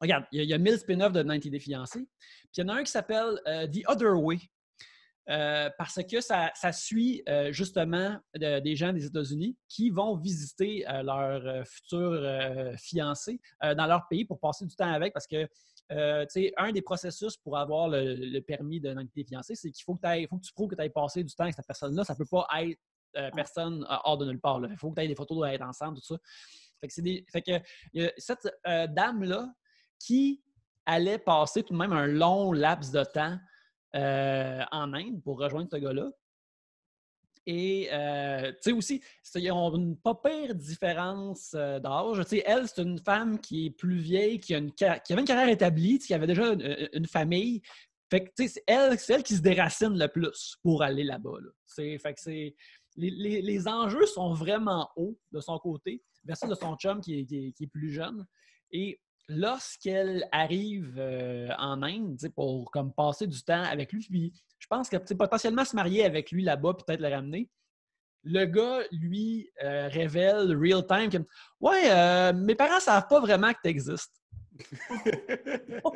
regarde, il y a 1000 spin-offs de 90 Day Fiancés. Puis il y en a un qui s'appelle The Other Way. Parce que ça suit justement des gens des États-Unis qui vont visiter leur futur fiancé dans leur pays pour passer du temps avec, parce que un des processus pour avoir le permis de non-identité fiancé, c'est qu'il faut que tu prouves que tu aies passé du temps avec cette personne-là. Ça ne peut pas être personne hors de nulle part. Il faut que tu aies des photos d'être ensemble, tout ça. Fait que il y a cette dame-là qui allait passer tout de même un long laps de temps en Inde pour rejoindre ce gars-là. Et, tu sais, aussi, ils ont une pas pire différence d'âge. Tu sais, elle, c'est une femme qui est plus vieille, qui avait une carrière établie, qui avait déjà une famille. Fait que, tu sais, c'est elle qui se déracine le plus pour aller là-bas. Là. Fait que les enjeux sont vraiment hauts de son côté, versus de son chum qui est plus jeune. Et lorsqu'elle arrive en Inde, pour comme passer du temps avec lui, puis je pense que potentiellement se marier avec lui là-bas, peut-être le ramener, le gars, lui, révèle real time que « Ouais, mes parents ne savent pas vraiment que tu existes. »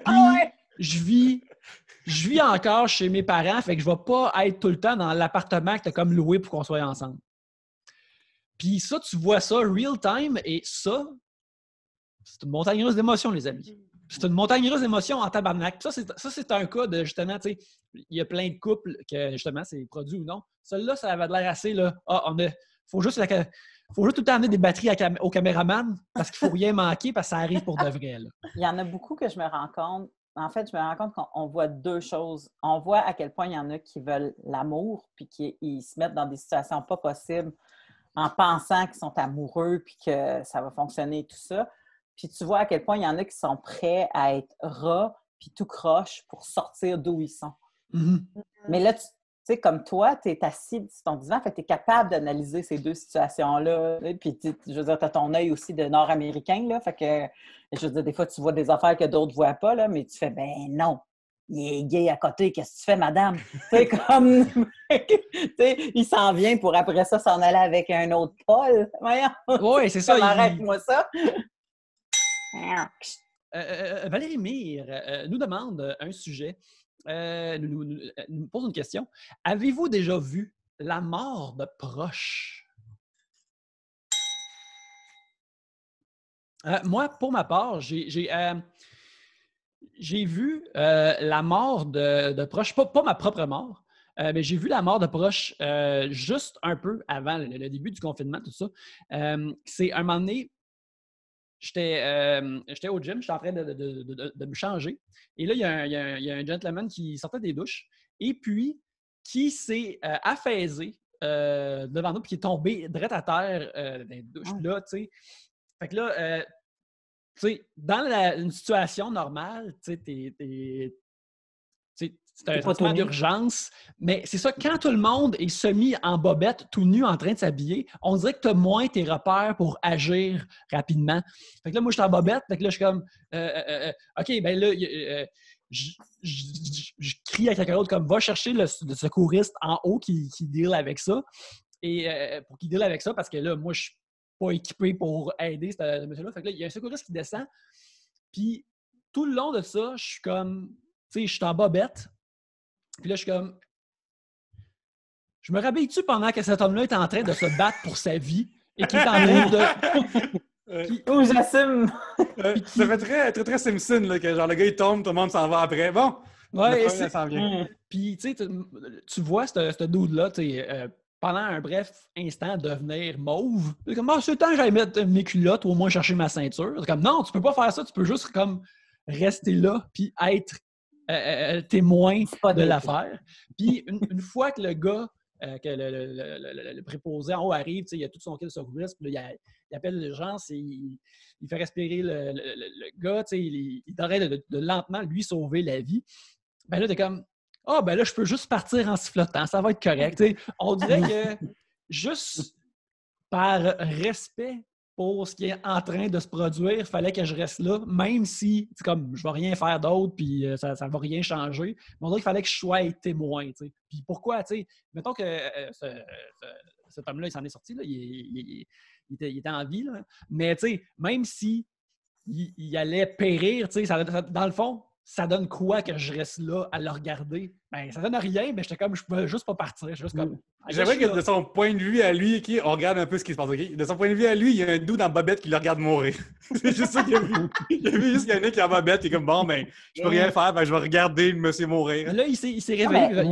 Puis je vis encore chez mes parents, fait que je ne vais pas être tout le temps dans l'appartement que tu as comme loué pour qu'on soit ensemble. Puis ça, tu vois ça real time, et ça, c'est une montagne russe d'émotions, les amis. C'est une montagne russe d'émotions en tabarnak. Ça, c'est un cas de, justement, tu sais, il y a plein de couples que, justement, c'est produit ou non. Celui-là, ça avait l'air assez, là, faut juste tout le temps amener des batteries au caméraman parce qu'il ne faut rien manquer parce que ça arrive pour de vrai, là. Il y en a beaucoup que je me rends compte. En fait, je me rends compte qu'on voit deux choses. On voit à quel point il y en a qui veulent l'amour puis qui se mettent dans des situations pas possibles en pensant qu'ils sont amoureux puis que ça va fonctionner et tout ça. Puis tu vois à quel point il y en a qui sont prêts à être ras puis tout croche pour sortir d'où ils sont. Mm-hmm. Mais là, tu sais, comme toi, tu es assis sur ton divan, fait que tu es capable d'analyser ces deux situations-là. Puis, je veux dire, tu as ton œil aussi de Nord-Américain, là. Fait que, je veux dire, des fois, tu vois des affaires que d'autres ne voient pas, là, mais tu fais, ben non, il est gay à côté, qu'est-ce que tu fais, madame? Tu sais, comme, tu sais, il s'en vient pour après ça s'en aller avec un autre Paul. Voyons. Oui, c'est ça. Arrête-moi ça. Valérie Mire nous demande un sujet, nous pose une question. Avez-vous déjà vu la mort de proches? Moi, pour ma part, j'ai vu la mort de proches, pas ma propre mort, mais j'ai vu la mort de proches juste un peu avant le début du confinement, tout ça. C'est un moment donné, j'étais au gym, j'étais en train de me changer. Et là, il y a un gentleman qui sortait des douches et puis qui s'est affaissé devant nous puis qui est tombé direct à terre dans les douches. Là, tu sais. Fait que là, tu sais, dans une situation normale, tu sais, c'est un sentiment d'urgence, mais c'est ça, quand tout le monde est semi en bobette, tout nu, en train de s'habiller, on dirait que tu as moins tes repères pour agir rapidement. Fait que là, moi, je suis en bobette, fait que là, je suis comme, OK, ben là, je crie à quelqu'un d'autre comme, va chercher le secouriste en haut qui deal avec ça, et pour qu'il deal avec ça, parce que là, moi, je suis pas équipé pour aider ce monsieur-là. Fait que là, il y a un secouriste qui descend, puis tout le long de ça, je suis comme, tu sais, je suis en bobette. Puis là, je suis comme... Je me réveille-tu pendant que cet homme-là est en train de se battre pour sa vie et qu'il est en train de... Ou j'assume! Ça fait très, très, très Simpson, là, que genre le gars, il tombe, tout le monde s'en va après. Bon! Ouais, ça s'en vient. Puis, tu sais, tu vois ce dude-là, tu sais, pendant un bref instant, devenir mauve. C'est comme, c'est le temps que j'aille mettre mes culottes ou au moins chercher ma ceinture. C'est comme, non, tu peux pas faire ça, tu peux juste comme rester là puis être témoin pas de des- l'affaire. Puis une fois que le gars, que le préposé en haut arrive, il a tout son kit de secourisme, puis là, il appelle l'urgence et il fait respirer le gars, il arrête de lentement lui sauver la vie. Ben là, t'es comme, ben là, je peux juste partir en sifflotant, ça va être correct. T'sais. On dirait que juste par respect pour ce qui est en train de se produire, il fallait que je reste là, même si, comme, je ne vais rien faire d'autre, puis ça ne va rien changer. Mais on dirait qu'il fallait que je sois témoin, tu sais. Puis pourquoi, tu sais, mettons que cet homme-là, il s'en est sorti, là, il était en vie, là. Mais, tu sais, même si il allait périr, tu sais, dans le fond, ça donne quoi que je reste là à le regarder? Ben, ça donne rien, mais j'étais comme, je pouvais juste pas partir. Je suis juste comme... J'aimerais que de son point de vue à lui, on regarde un peu ce qui se passe. Okay? De son point de vue à lui, il y a un doux dans Bobette qui le regarde mourir. C'est juste ça qu'il a vu. Il a vu juste Yannick qui est en Bobette, il est comme, bon, ben, je peux rien faire, ben, je vais regarder le monsieur mourir. Là, il s'est réveillé.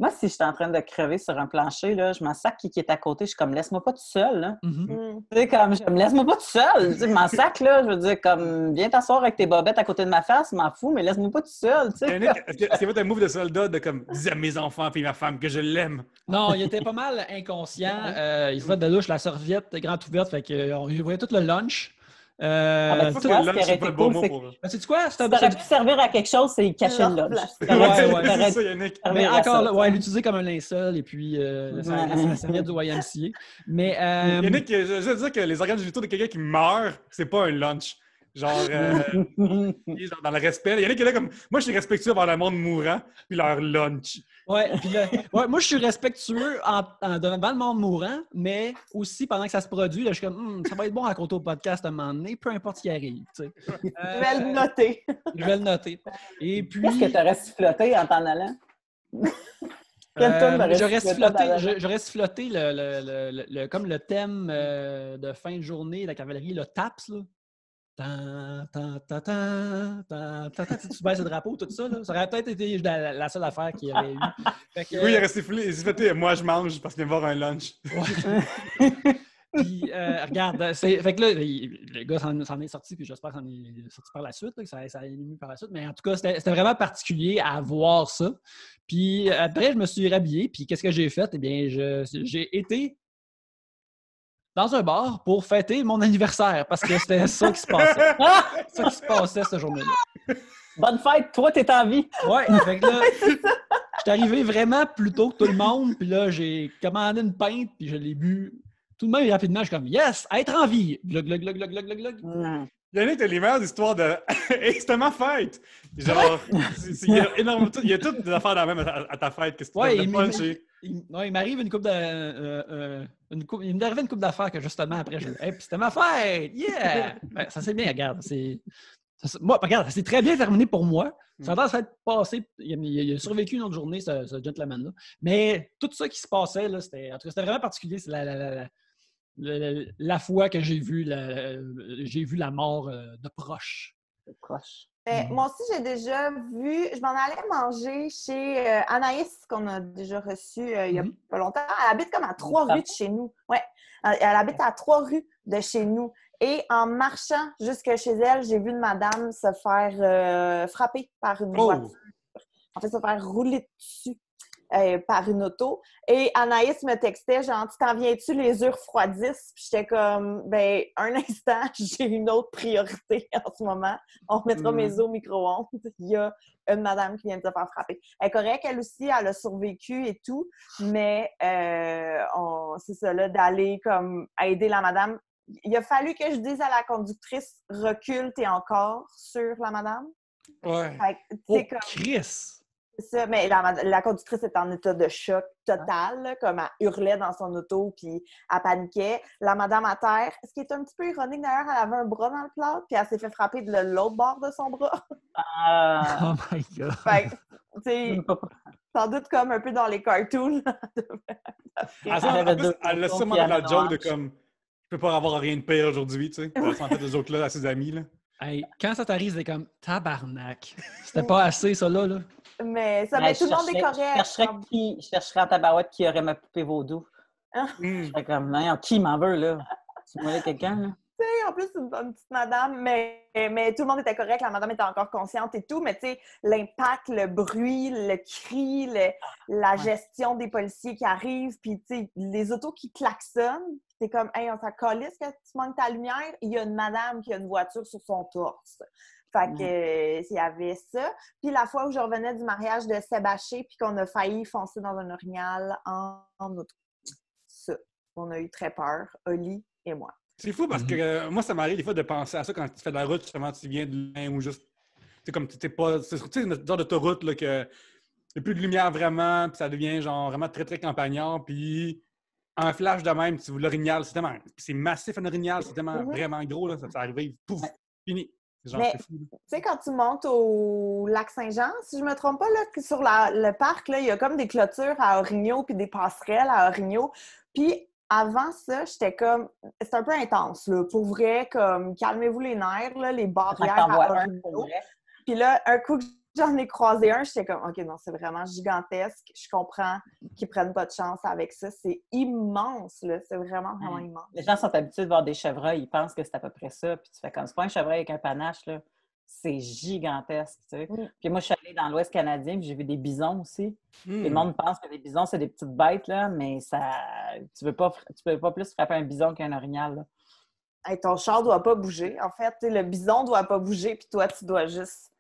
Moi, si j'étais en train de crever sur un plancher, là, je m'en sac qui est à côté. Je suis comme, laisse-moi pas tout seul. Là. Mm-hmm. Tu sais, comme, laisse-moi pas tout seul. Je m'en sac, là. Je veux dire, comme, viens t'asseoir avec tes bobettes à côté de ma face, je m'en fous, mais laisse-moi pas tout seul. Tu sais. Yannick, est-ce qu'il y avait un move de soldat de comme, dis à mes enfants et ma femme que je l'aime? Non, il était pas mal inconscient. Il se fait de louche, la serviette grande ouverte, fait qu'on voyait tout le lunch. Tu vois, ce qui aurait été cool, c'est que... Sais-tu quoi? Ça aurait pu servir à quelque chose, c'est cacher le lunch. C'est ça, Yannick. Mais encore là, l'utiliser comme un linceul et puis la serviette du YMCA. Mais, Yannick, je veux dire que les organes génitaux de quelqu'un qui meurt, c'est pas un lunch. Genre, dans le respect. Yannick est là comme, moi, je suis respectueux envers le monde mourant, puis leur lunch. Puis là, moi, je suis respectueux devant le monde mourant, mais aussi pendant que ça se produit, là, je suis comme, ça va être bon à raconter au podcast à un moment donné, peu importe ce qui arrive. Je vais le noter. Je vais le noter. Et puis... Qu'est-ce que tu aurais siffloté en t'en allant? J'aurais siffloté comme le thème de fin de journée de la cavalerie, le TAPS, là. Tu baisses le drapeau, tout ça. Là. Ça aurait peut-être été la seule affaire qu'il y aurait eu. Oui, il aurait sifflé. Moi, je mange parce qu'il vient voir un lunch. Ouais. Puis, regarde, fait que là, le gars s'en est sorti, puis j'espère qu'il s'en est sorti par la suite, là, que ça a ému par la suite. Mais en tout cas, c'était vraiment particulier à voir ça. Puis après, je me suis rhabillé, puis qu'est-ce que j'ai fait? Eh bien, j'ai été dans un bar pour fêter mon anniversaire, parce que c'était ça qui se passait. C'est ça qui se passait cette journée-là. Bonne fête! Toi, t'es en vie! Ouais, fait que là, j'étais arrivé vraiment plus tôt que tout le monde, puis là, j'ai commandé une pinte, puis je l'ai bu tout de même rapidement. Je suis comme, yes, être en vie! Glug, glug, glug, glug, glug, glug, glug. Yannick, t'as les meilleures histoires de hey, c'était ma fête! Genre, il y a énormément, il y a toutes des affaires dans la même à ta fête. Qu'est-ce que tu as punché? Il m'arrive une couple il m'arrive une couple d'affaires que justement après, je dis, hey, puis c'était ma fête! Yeah! Ben, ça s'est bien, regarde. Moi, regarde, ça s'est très bien terminé pour moi. Ça a tendance à être passé. Il a survécu une autre journée, ce gentleman-là. Mais tout ça qui se passait, là, c'était vraiment particulier. C'est la fois que j'ai vu la mort de proche. Moi aussi, j'ai déjà vu, je m'en allais manger chez Anaïs, qu'on a déjà reçu il y a pas longtemps. Elle habite comme à 3 rues de chez nous. Ouais, elle habite à 3 rues de chez nous. Et en marchant jusque chez elle, j'ai vu une madame se faire frapper par une voiture. En fait, se faire rouler dessus par une auto. Et Anaïs me textait, genre, tu t'en viens-tu, les yeux refroidissent? Puis j'étais comme, ben, un instant, j'ai une autre priorité en ce moment. On mettra mes œufs au micro-ondes. Il y a une madame qui vient de se faire frapper. Elle est correcte, elle aussi, elle a survécu et tout. Mais c'est ça, là, d'aller comme aider la madame. Il a fallu que je dise à la conductrice, recule, t'es encore sur la madame. Ouais. Fait que, Chris! C'est ça, mais la conductrice est en état de choc total, là, comme elle hurlait dans son auto, puis elle paniquait. La madame à terre, ce qui est un petit peu ironique d'ailleurs, elle avait un bras dans le plat, puis elle s'est fait frapper de l'autre bord de son bras. Oh my God! Fait que, tu sais, sans doute comme un peu dans les cartoons. Elle a sûrement la joke de comme, je peux pas avoir rien de pire aujourd'hui, tu sais. Elle s'en fait des autres-là à ses amis, là. Hey, quand ça t'arrive, c'est comme tabarnak. C'était pas assez, ça, là. Mais tout le monde est correct. Je chercherais en tabarouette qui aurait ma poupée vaudou. Je serais comme, non, qui m'en veut, là? Tu m'aurais quelqu'un, là? Tu sais, en plus, une bonne petite madame, mais tout le monde était correct, la madame était encore consciente et tout, mais tu sais, l'impact, le bruit, le cri, la gestion des policiers qui arrivent, puis tu sais, les autos qui klaxonnent, c'est comme, hey, on s'en calisse que tu manques ta lumière, il y a une madame qui a une voiture sur son torse. Fait que, il y avait ça. Puis la fois où je revenais du mariage de Sébastien, puis qu'on a failli foncer dans un orignal en auto. Ça. On a eu très peur, Oli et moi. C'est fou parce que moi, ça m'arrive des fois de penser à ça quand tu fais de la route, justement, tu viens de loin ou juste. C'est comme tu sais pas. Tu sais, notre genre d'autoroute, là, que il n'y a plus de lumière vraiment, puis ça devient genre vraiment très, très campagnard. Puis en flash de même, tu vois l'orignal, c'est tellement. C'est massif un orignal, c'est tellement vraiment gros, là, ça arrive, pouf, fini. Genre, mais, c'est fou. tu sais, quand tu montes au lac Saint-Jean, si je me trompe pas, là, sur le parc, là, il y a comme des clôtures à orignaux puis des passerelles à orignaux. Puis avant ça, j'étais comme... C'est un peu intense, là. Pour vrai, comme, calmez-vous les nerfs, là, les barrières à orignaux. Puis là, un coup que j'en ai croisé un, j'étais comme, OK, non, c'est vraiment gigantesque. Je comprends qu'ils prennent pas de chance avec ça. C'est immense, là. C'est vraiment, vraiment immense. Les gens sont habitués de voir des chevreuils. Ils pensent que c'est à peu près ça. Puis tu fais comme, c'est pas un chevreuil avec un panache, là. C'est gigantesque, tu sais. Puis moi, je suis allée dans l'Ouest canadien, puis j'ai vu des bisons aussi. Puis le monde pense que les bisons, c'est des petites bêtes, là, mais ça... tu peux pas plus frapper un bison qu'un orignal, là. Hey, ton char doit pas bouger. En fait, le bison doit pas bouger, puis toi, tu dois juste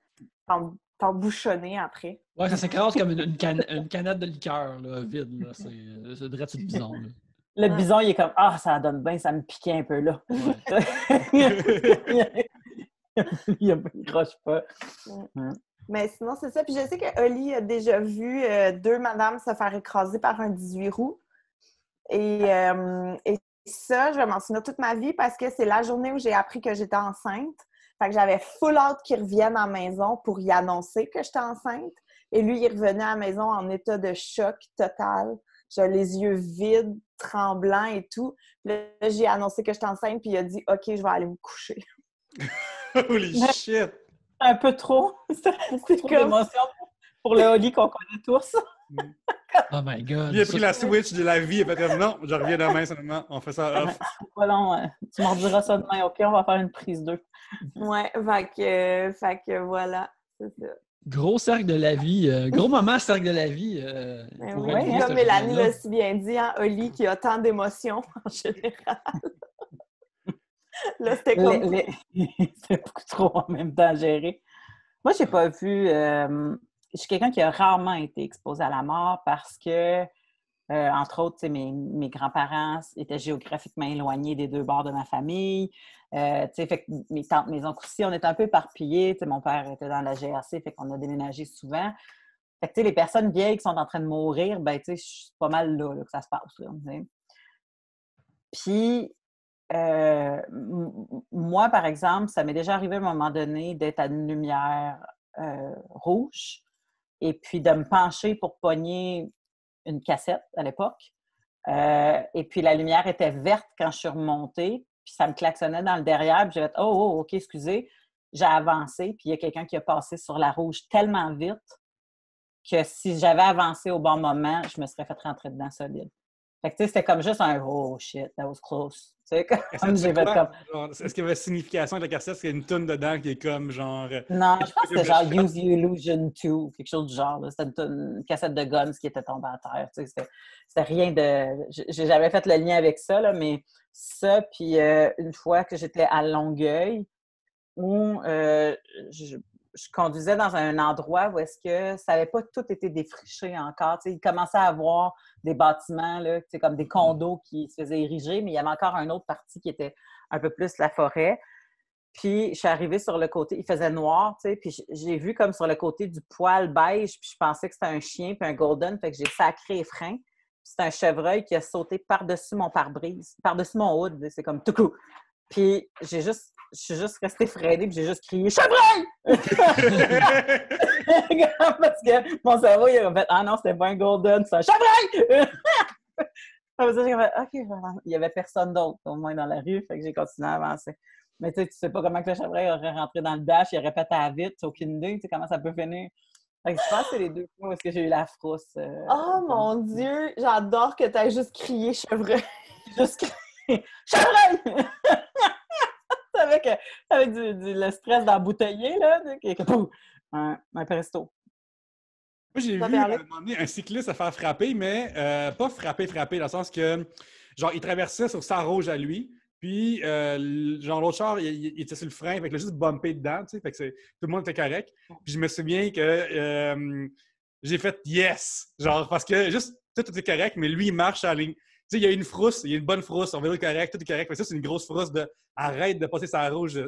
t'embouchonner après. Ouais, ça s'écrase comme une canette de liqueur, là, vide, là. C'est direct sur le bison, là. Le bison, il est comme, ça donne bien, ça me piquait un peu, là. Ouais. Il croche pas. Mais sinon, c'est ça. Puis je sais que Oli a déjà vu deux madames se faire écraser par un 18 roues. Et ça, je vais m'en souvenir toute ma vie parce que c'est la journée où j'ai appris que j'étais enceinte. Fait que j'avais full hâte qu'il revienne à la maison pour y annoncer que j'étais enceinte. Et lui, il revenait à la maison en état de choc total. J'avais les yeux vides, tremblants et tout. Puis là, j'ai annoncé que j'étais enceinte, puis il a dit « OK, je vais aller me coucher. » Holy shit! Un peu trop. C'est trop d'émotion pour le Oli qu'on connaît tous. Oh my God! Il a pris la switch de la vie et fait comme non, je reviens demain seulement, on fait ça off. Voilà, tu m'en diras ça demain, OK, on va faire une prise 2. Ouais, fait que voilà, c'est ça. Gros cercle de la vie, gros moment cercle de la vie. Comme Mélanie l'a si bien dit, hein, Oli qui a tant d'émotions en général. Là, c'était comme... C'est beaucoup trop en même temps à gérer. Moi, j'ai pas vu... je suis quelqu'un qui a rarement été exposé à la mort parce que, entre autres, mes grands-parents étaient géographiquement éloignés des deux bords de ma famille. Fait que mes tantes, mes oncles aussi, on était un peu éparpillés. Mon père était dans la GRC, fait qu'on a déménagé souvent. Fait que les personnes vieilles qui sont en train de mourir, ben, c'est pas mal là que ça se passe. Là, puis, moi, par exemple, ça m'est déjà arrivé à un moment donné d'être à une lumière rouge et puis de me pencher pour pogner une cassette à l'époque. Et puis, la lumière était verte quand je suis remontée, puis ça me klaxonnait dans le derrière, puis j'ai fait « Oh, OK, excusez ». J'ai avancé, puis il y a quelqu'un qui a passé sur la rouge tellement vite que si j'avais avancé au bon moment, je me serais fait rentrer dedans solide. Fait que, tu sais, c'était comme juste un « Oh, shit, that was close ». Est-ce qu'il y avait signification de la cassette? Est-ce qu'il y a une toune dedans qui est comme genre... Non, je pense que c'était genre « Use the Illusion 2 », quelque chose du genre. C'était une cassette de Guns qui était tombée à terre. Tu sais, c'était rien de... J'ai jamais fait le lien avec ça, là, mais ça, puis une fois que j'étais à Longueuil, où je conduisais dans un endroit où est-ce que ça n'avait pas tout été défriché encore. Tu sais, il commençait à avoir des bâtiments, là, tu sais, comme des condos qui se faisaient ériger, mais il y avait encore une autre partie qui était un peu plus la forêt. Puis, je suis arrivée sur le côté, il faisait noir, tu sais, puis j'ai vu comme sur le côté du poil beige, puis je pensais que c'était un chien puis un golden, fait que j'ai sacré les freins. C'est un chevreuil qui a sauté par-dessus mon pare-brise, par-dessus mon hood, c'est comme tout coup. Puis, je suis juste restée freinée, puis j'ai juste crié « Chevreuil! » Parce que mon cerveau, il a fait « Ah non, c'était pas un golden, c'est un chevreuil! » J'ai fait « OK, il y avait personne d'autre, au moins dans la rue, fait que j'ai continué à avancer. Mais tu sais pas comment que le chevreuil aurait rentré dans le dash, il aurait pété à vite, tu n'as aucune idée, tu sais comment ça peut finir. Fait que je pense que c'est les deux fois où est-ce que j'ai eu la frousse. Oh mon Dieu! J'adore que tu aies juste crié chevreuil. Juste crié « Chevreuil! » là, avec le stress d'embouteiller, là, qui est comme un presto. Moi, j'ai vu à un moment donné un cycliste se faire frapper, mais pas frapper, dans le sens que, genre, il traversait sur sa rouge à lui, puis, genre, l'autre char, il était sur le frein, fait qu'il a juste bumpé dedans, tu sais, fait que tout le monde était correct. Puis je me souviens que j'ai fait « yes », genre, parce que juste, tout est correct, mais lui, il marche à la ligne. Tu sais, il y a une frousse, il y a une bonne frousse, son vélo est correct, tout est correct, mais ça, c'est une grosse frousse de « arrête de passer sa rouge,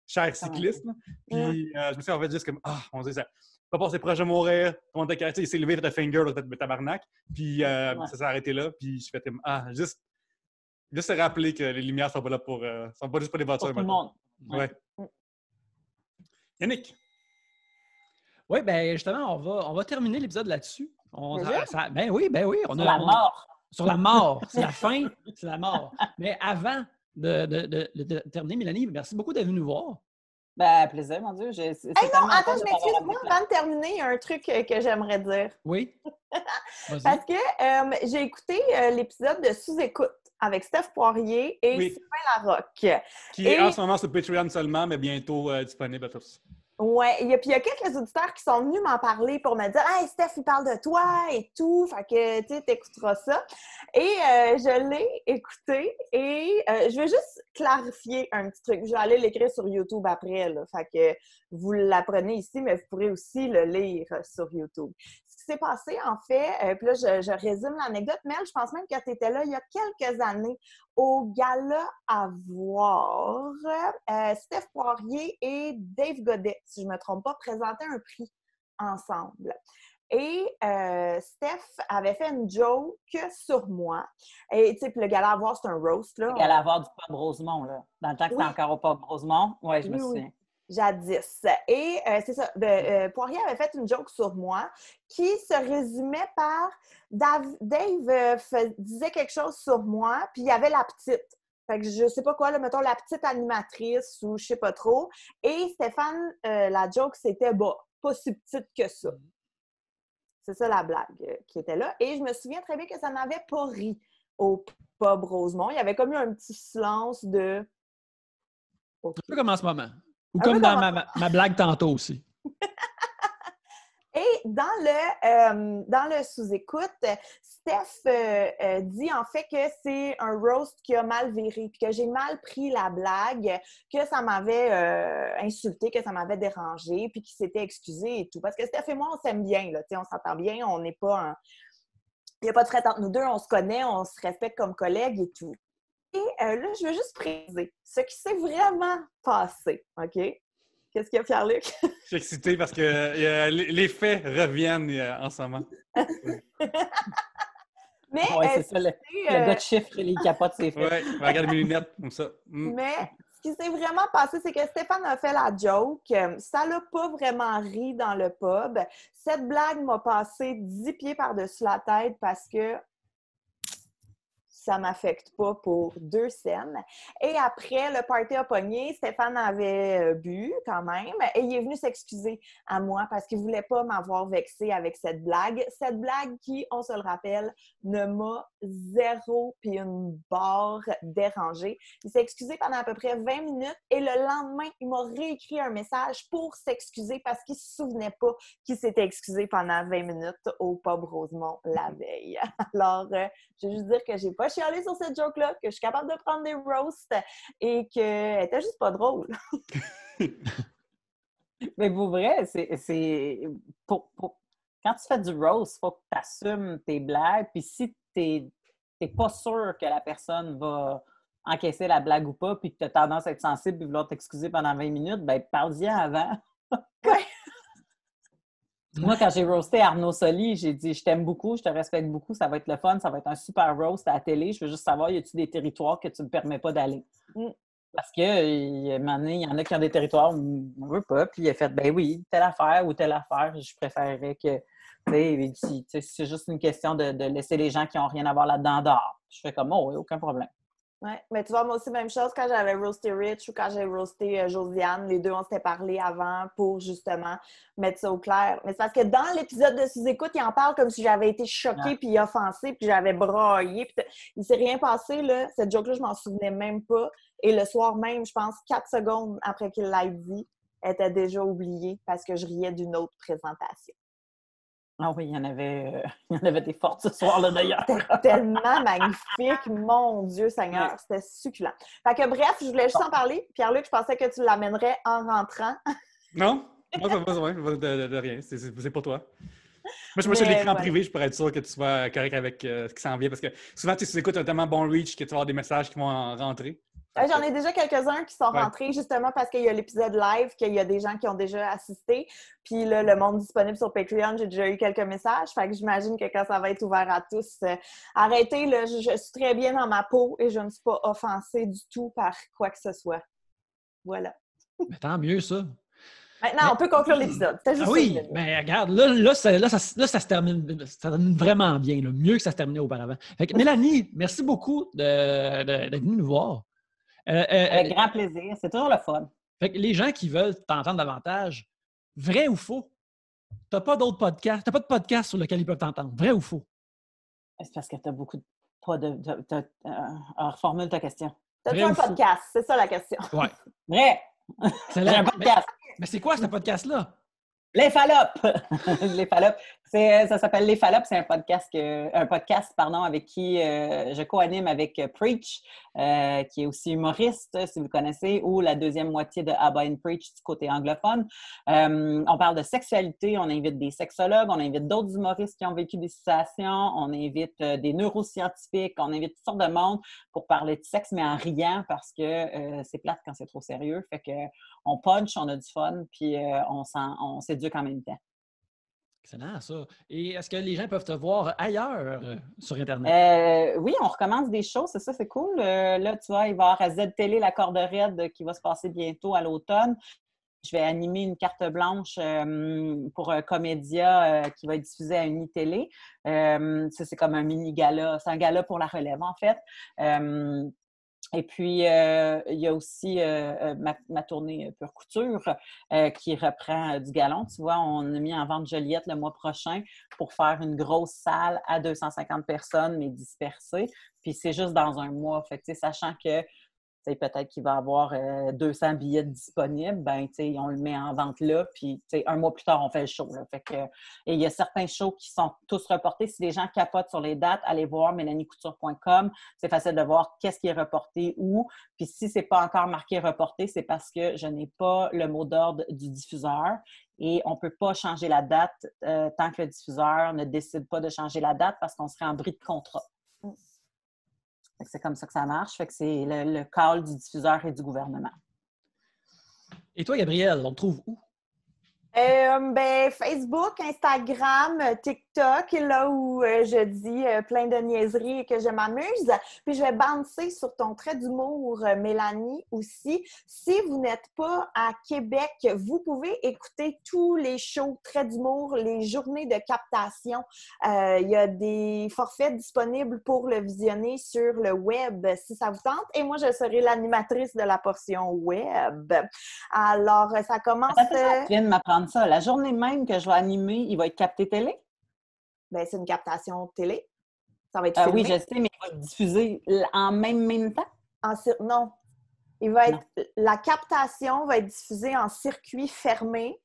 cher cycliste », là. Puis je me suis en fait juste comme « ah, on dit ça ». Pas passé proche de mourir, comment t'as caractère, il s'est levé, il a fait un finger, là, de tabarnak, puis ça s'est arrêté là, puis je fais comme, juste se rappeler que les lumières sont pas là pour, sont pas juste pour les voitures. Pour tout le monde. Ouais. Yannick? Oui, bien justement, on va terminer l'épisode là-dessus. Ben oui, Sur la mort. Sur la mort. C'est la fin, c'est la mort. Mais avant de terminer, Mélanie, merci beaucoup d'être venue nous voir. Ben, plaisir, mon Dieu. Hey, non, attends, je m'excuse. Moi, avant de terminer, il y a un truc que j'aimerais dire. Oui. Parce que j'ai écouté l'épisode de Sous-écoute avec Steph Poirier et Sylvain Larocque. Qui est en ce moment sur Patreon seulement, mais bientôt disponible à tous. Oui, puis il y a quelques auditeurs qui sont venus m'en parler pour me dire « Hey, Steph, il parle de toi et tout, fait que, tu sais, t'écouteras ça. » Et je l'ai écouté et je vais juste clarifier un petit truc. Je vais aller l'écrire sur YouTube après, là, fait que vous l'apprenez ici, mais vous pourrez aussi le lire sur YouTube. Ce qui s'est passé, en fait, puis là, je résume l'anecdote. Mel, je pense même que tu étais là il y a quelques années au gala à voir. Steph Poirier et Dave Godet, si je ne me trompe pas, présentaient un prix ensemble. Et Steph avait fait une joke sur moi. Et tu sais, puis le gala à voir, c'est un roast, là. Le gala à voir du Pub Rosemont, là. Dans le temps que c'était encore au Pub Rosemont. Oui, je me souviens. Jadis. Et c'est ça, Poirier avait fait une joke sur moi qui se résumait par Dave disait quelque chose sur moi, puis il y avait la petite. Fait que je sais pas quoi, là, mettons la petite animatrice ou je sais pas trop. Et Stéphane, la joke, c'était pas si petite que ça. C'est ça la blague qui était là. Et je me souviens très bien que ça n'avait pas ri au Pub Rosemont. Il y avait comme eu un petit silence de... Okay. Un peu comme en ce moment. Ou comme dans ma blague tantôt aussi. Et dans le sous-écoute, Steph dit en fait que c'est un roast qui a mal viré, puis que j'ai mal pris la blague, que ça m'avait insulté, que ça m'avait dérangé, puis qu'il s'était excusé et tout. Parce que Steph et moi, on s'aime bien, là, on s'entend bien, on n'est pas il n'y a pas de fret entre nous deux, on se connaît, on se respecte comme collègues et tout. Et là, je veux juste préciser ce qui s'est vraiment passé, OK? Qu'est-ce qu'il y a, Pierre-Luc? Je suis excitée parce que les faits reviennent en ce moment. Mais c'est ça, le gars de chiffres, il capote ses faits. Oui, regarde mes lunettes comme ça. Mais ce qui s'est vraiment passé, c'est que Stéphane a fait la joke. Ça l'a pas vraiment ri dans le pub. Cette blague m'a passé 10 pieds par-dessus la tête parce que ça m'affecte pas pour 2 scènes. Et après, le party a pogné. Stéphane avait bu quand même. Et il est venu s'excuser à moi parce qu'il voulait pas m'avoir vexée avec cette blague. Cette blague qui, on se le rappelle, ne m'a zéro puis une barre dérangée. Il s'est excusé pendant à peu près 20 minutes et le lendemain, il m'a réécrit un message pour s'excuser parce qu'il se souvenait pas qu'il s'était excusé pendant 20 minutes au Pub Rosemont la veille. Alors, je veux juste dire que j'ai pas chialé sur cette joke-là, que je suis capable de prendre des roasts et qu'elle était juste pas drôle. Mais pour vrai, c'est quand tu fais du roast, il faut que tu assumes tes blagues. Puis si t'es pas sûr que la personne va encaisser la blague ou pas, puis que tu as tendance à être sensible et vouloir t'excuser pendant 20 minutes, ben parle-y avant. Ouais. Moi, quand j'ai roasté Arnaud Soli, j'ai dit « Je t'aime beaucoup, je te respecte beaucoup, ça va être le fun, ça va être un super roast à la télé. Je veux juste savoir, y a-t-il des territoires que tu me permets pas d'aller? » Parce que, il y en a qui ont des territoires où on veut pas. Puis il a fait « Ben oui, telle affaire ou telle affaire, je préférerais que... » Tu sais, c'est juste une question de laisser les gens qui n'ont rien à voir là-dedans dehors. Je fais comme « Oh, oui, aucun problème. » Oui, mais tu vois, moi aussi, même chose quand j'avais roasté Rich ou quand j'ai roasté Josiane. Les deux, on s'était parlé avant pour justement mettre ça au clair. Mais c'est parce que dans l'épisode de sous-écoute, il en parle comme si j'avais été choquée puis offensée puis j'avais braillé. Puis il s'est rien passé, là. Cette joke-là, je m'en souvenais même pas. Et le soir même, je pense, 4 secondes après qu'il l'ait dit, elle était déjà oubliée parce que je riais d'une autre présentation. Ah oui, il y en avait des fortes ce soir-là, d'ailleurs. C'était tellement magnifique, mon Dieu Seigneur, c'était succulent. Fait que bref, je voulais juste en parler. Pierre-Luc, je pensais que tu l'amènerais en rentrant. Non? Moi, ça va, de rien. C'est pour toi. Moi, sur l'écran privé, je pourrais être sûr que tu sois correct avec ce qui s'en vient. Parce que souvent, tu écoutes un tellement bon reach que tu vas avoir des messages qui vont rentrer. J'en ai déjà quelques-uns qui sont rentrés justement parce qu'il y a l'épisode live, qu'il y a des gens qui ont déjà assisté. Puis là, le monde disponible sur Patreon, j'ai déjà eu quelques messages. Fait que j'imagine que quand ça va être ouvert à tous, arrêtez, là, je suis très bien dans ma peau et je ne suis pas offensée du tout par quoi que ce soit. Voilà. Mais tant mieux, ça. Maintenant, on peut conclure l'épisode. C'était juste oui, mais regarde, ça se termine vraiment bien. Là, mieux que ça se terminait auparavant. Fait que, Mélanie, merci beaucoup d'être venue nous voir. Avec grand plaisir. C'est toujours le fun. Fait que les gens qui veulent t'entendre davantage, vrai ou faux? T'as pas d'autres podcasts, t'as pas de podcast sur lequel ils peuvent t'entendre. Vrai ou faux? C'est parce que t'as beaucoup de... reformule ta question. T'as-tu un podcast? C'est ça la question. Ouais. Vrai! J'ai un podcast. Mais c'est quoi ce podcast-là? Les Fallopes! Les Fallopes. Ça s'appelle Les Fallopes. C'est un podcast avec qui je co-anime avec Preach, qui est aussi humoriste, si vous connaissez, ou la deuxième moitié de Abba and Preach du côté anglophone. On parle de sexualité, on invite des sexologues, on invite d'autres humoristes qui ont vécu des situations, on invite des neuroscientifiques, on invite toutes sortes de monde pour parler de sexe, mais en riant parce que c'est plate quand c'est trop sérieux. Fait que on punch, on a du fun, puis on s'éduque en même temps. Excellent, ça. Et est-ce que les gens peuvent te voir ailleurs sur Internet? Oui, on recommence des shows, c'est ça, c'est cool. Là, tu vois, il va y avoir à Z-Télé la corde raide qui va se passer bientôt à l'automne. Je vais animer une carte blanche pour un Comédia qui va être diffusé à Unitélé. Ça, c'est comme un mini-gala. C'est un gala pour la relève, en fait. Et puis, il y a aussi ma tournée Pure Couture qui reprend du galon. Tu vois, on a mis en vente Joliette le mois prochain pour faire une grosse salle à 250 personnes, mais dispersées. Puis, c'est juste dans un mois. Fait que, sachant que peut-être qu'il va y avoir 200 billets disponibles, ben, on le met en vente là, puis un mois plus tard, on fait le show. Là. Fait que, et il y a certains shows qui sont tous reportés. Si les gens capotent sur les dates, allez voir mélaniecouture.com. C'est facile de voir qu'est-ce qui est reporté où. Puis si ce n'est pas encore marqué reporté, c'est parce que je n'ai pas le mot d'ordre du diffuseur. Et on ne peut pas changer la date tant que le diffuseur ne décide pas de changer la date parce qu'on serait en bris de contrat. C'est comme ça que ça marche. Fait que c'est le call du diffuseur et du gouvernement. Et toi, Gabrielle, on te trouve où? Facebook, Instagram, TikTok, là où je dis plein de niaiseries et que je m'amuse. Puis je vais bouncer sur ton trait d'humour, Mélanie, aussi. Si vous n'êtes pas à Québec, vous pouvez écouter tous les shows trait d'humour, les journées de captation. Il y a des forfaits disponibles pour le visionner sur le web, si ça vous tente. Et moi, je serai l'animatrice de la portion web. Alors, ça commence... Tu viens de m'apprendre ça. La journée même que je vais animer, il va être capté télé? Bien, c'est une captation télé. Ça va être filmé. Oui, je sais, mais il va être diffusé en même temps? Non. La captation va être diffusée en circuit fermé.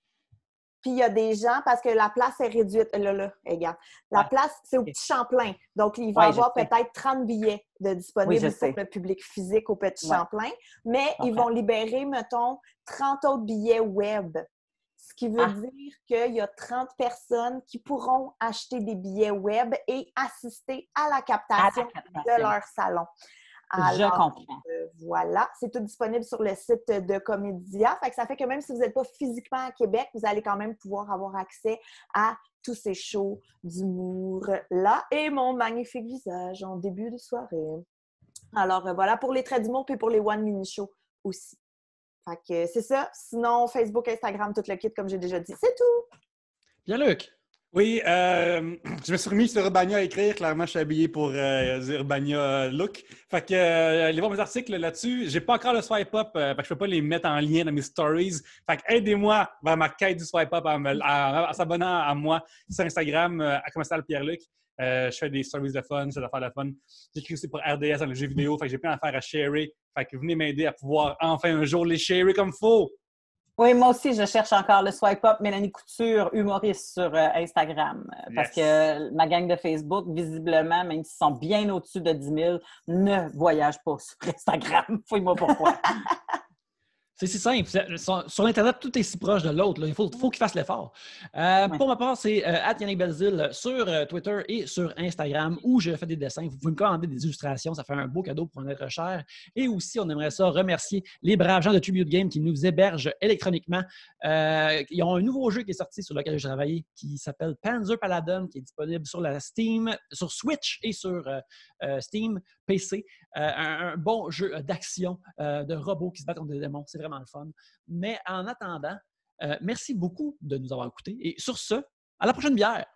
Puis il y a des gens, parce que la place est réduite. Regarde. La place, c'est au Petit Champlain. Donc, il va y avoir peut-être 30 billets disponibles pour le public physique au Petit Champlain. Mais ils vont libérer, mettons, 30 autres billets web. Ce qui veut dire qu'il y a 30 personnes qui pourront acheter des billets web et assister à la captation de leur salon. Alors, je comprends. Voilà, c'est tout disponible sur le site de Comédia. Ça fait que même si vous n'êtes pas physiquement à Québec, vous allez quand même pouvoir avoir accès à tous ces shows d'humour-là et mon magnifique visage en début de soirée. Alors, voilà pour les traits d'humour puis pour les One Mini Show aussi. Fait que c'est ça. Sinon, Facebook, Instagram, tout le kit, comme j'ai déjà dit. C'est tout! Pierre-Luc, Oui, je me suis remis sur Urbania à écrire. Clairement, je suis habillé pour Urbania Look. Fait que, allez voir mes articles là-dessus. J'ai pas encore le swipe up, parce que je peux pas les mettre en lien dans mes stories. Fait que aidez-moi vers ma quête du swipe up en s'abonnant à moi sur Instagram, à commercial Pierre-Luc. Je fais des stories de fun, je fais des affaires de fun. J'écris aussi pour RDS dans le jeu vidéo. Fait que j'ai plein d'affaires à sharer. Fait que venez m'aider à pouvoir enfin un jour les sharer comme faut. Oui, moi aussi, je cherche encore le swipe up Mélanie Couture, humoriste sur Instagram. Parce que ma gang de Facebook, visiblement, même s'ils sont bien au-dessus de 10 000, ne voyagent pas sur Instagram. Fouille-moi pourquoi. C'est si simple. Sur Internet, tout est si proche de l'autre. Il faut qu'il fasse l'effort. Pour ma part, c'est @Yannick Belzile sur Twitter et sur Instagram où je fais des dessins. Vous pouvez me commander des illustrations. Ça fait un beau cadeau pour un être cher. Et aussi, on aimerait ça remercier les braves gens de Tribute Game qui nous hébergent électroniquement. Ils ont un nouveau jeu qui est sorti sur lequel j'ai travaillé qui s'appelle Panzer Paladin, qui est disponible sur la Steam, sur Switch et sur Steam PC. Un bon jeu d'action de robots qui se battent contre des démons. C'est vraiment le fun. Mais en attendant, merci beaucoup de nous avoir écoutés. Et sur ce, à la prochaine bière!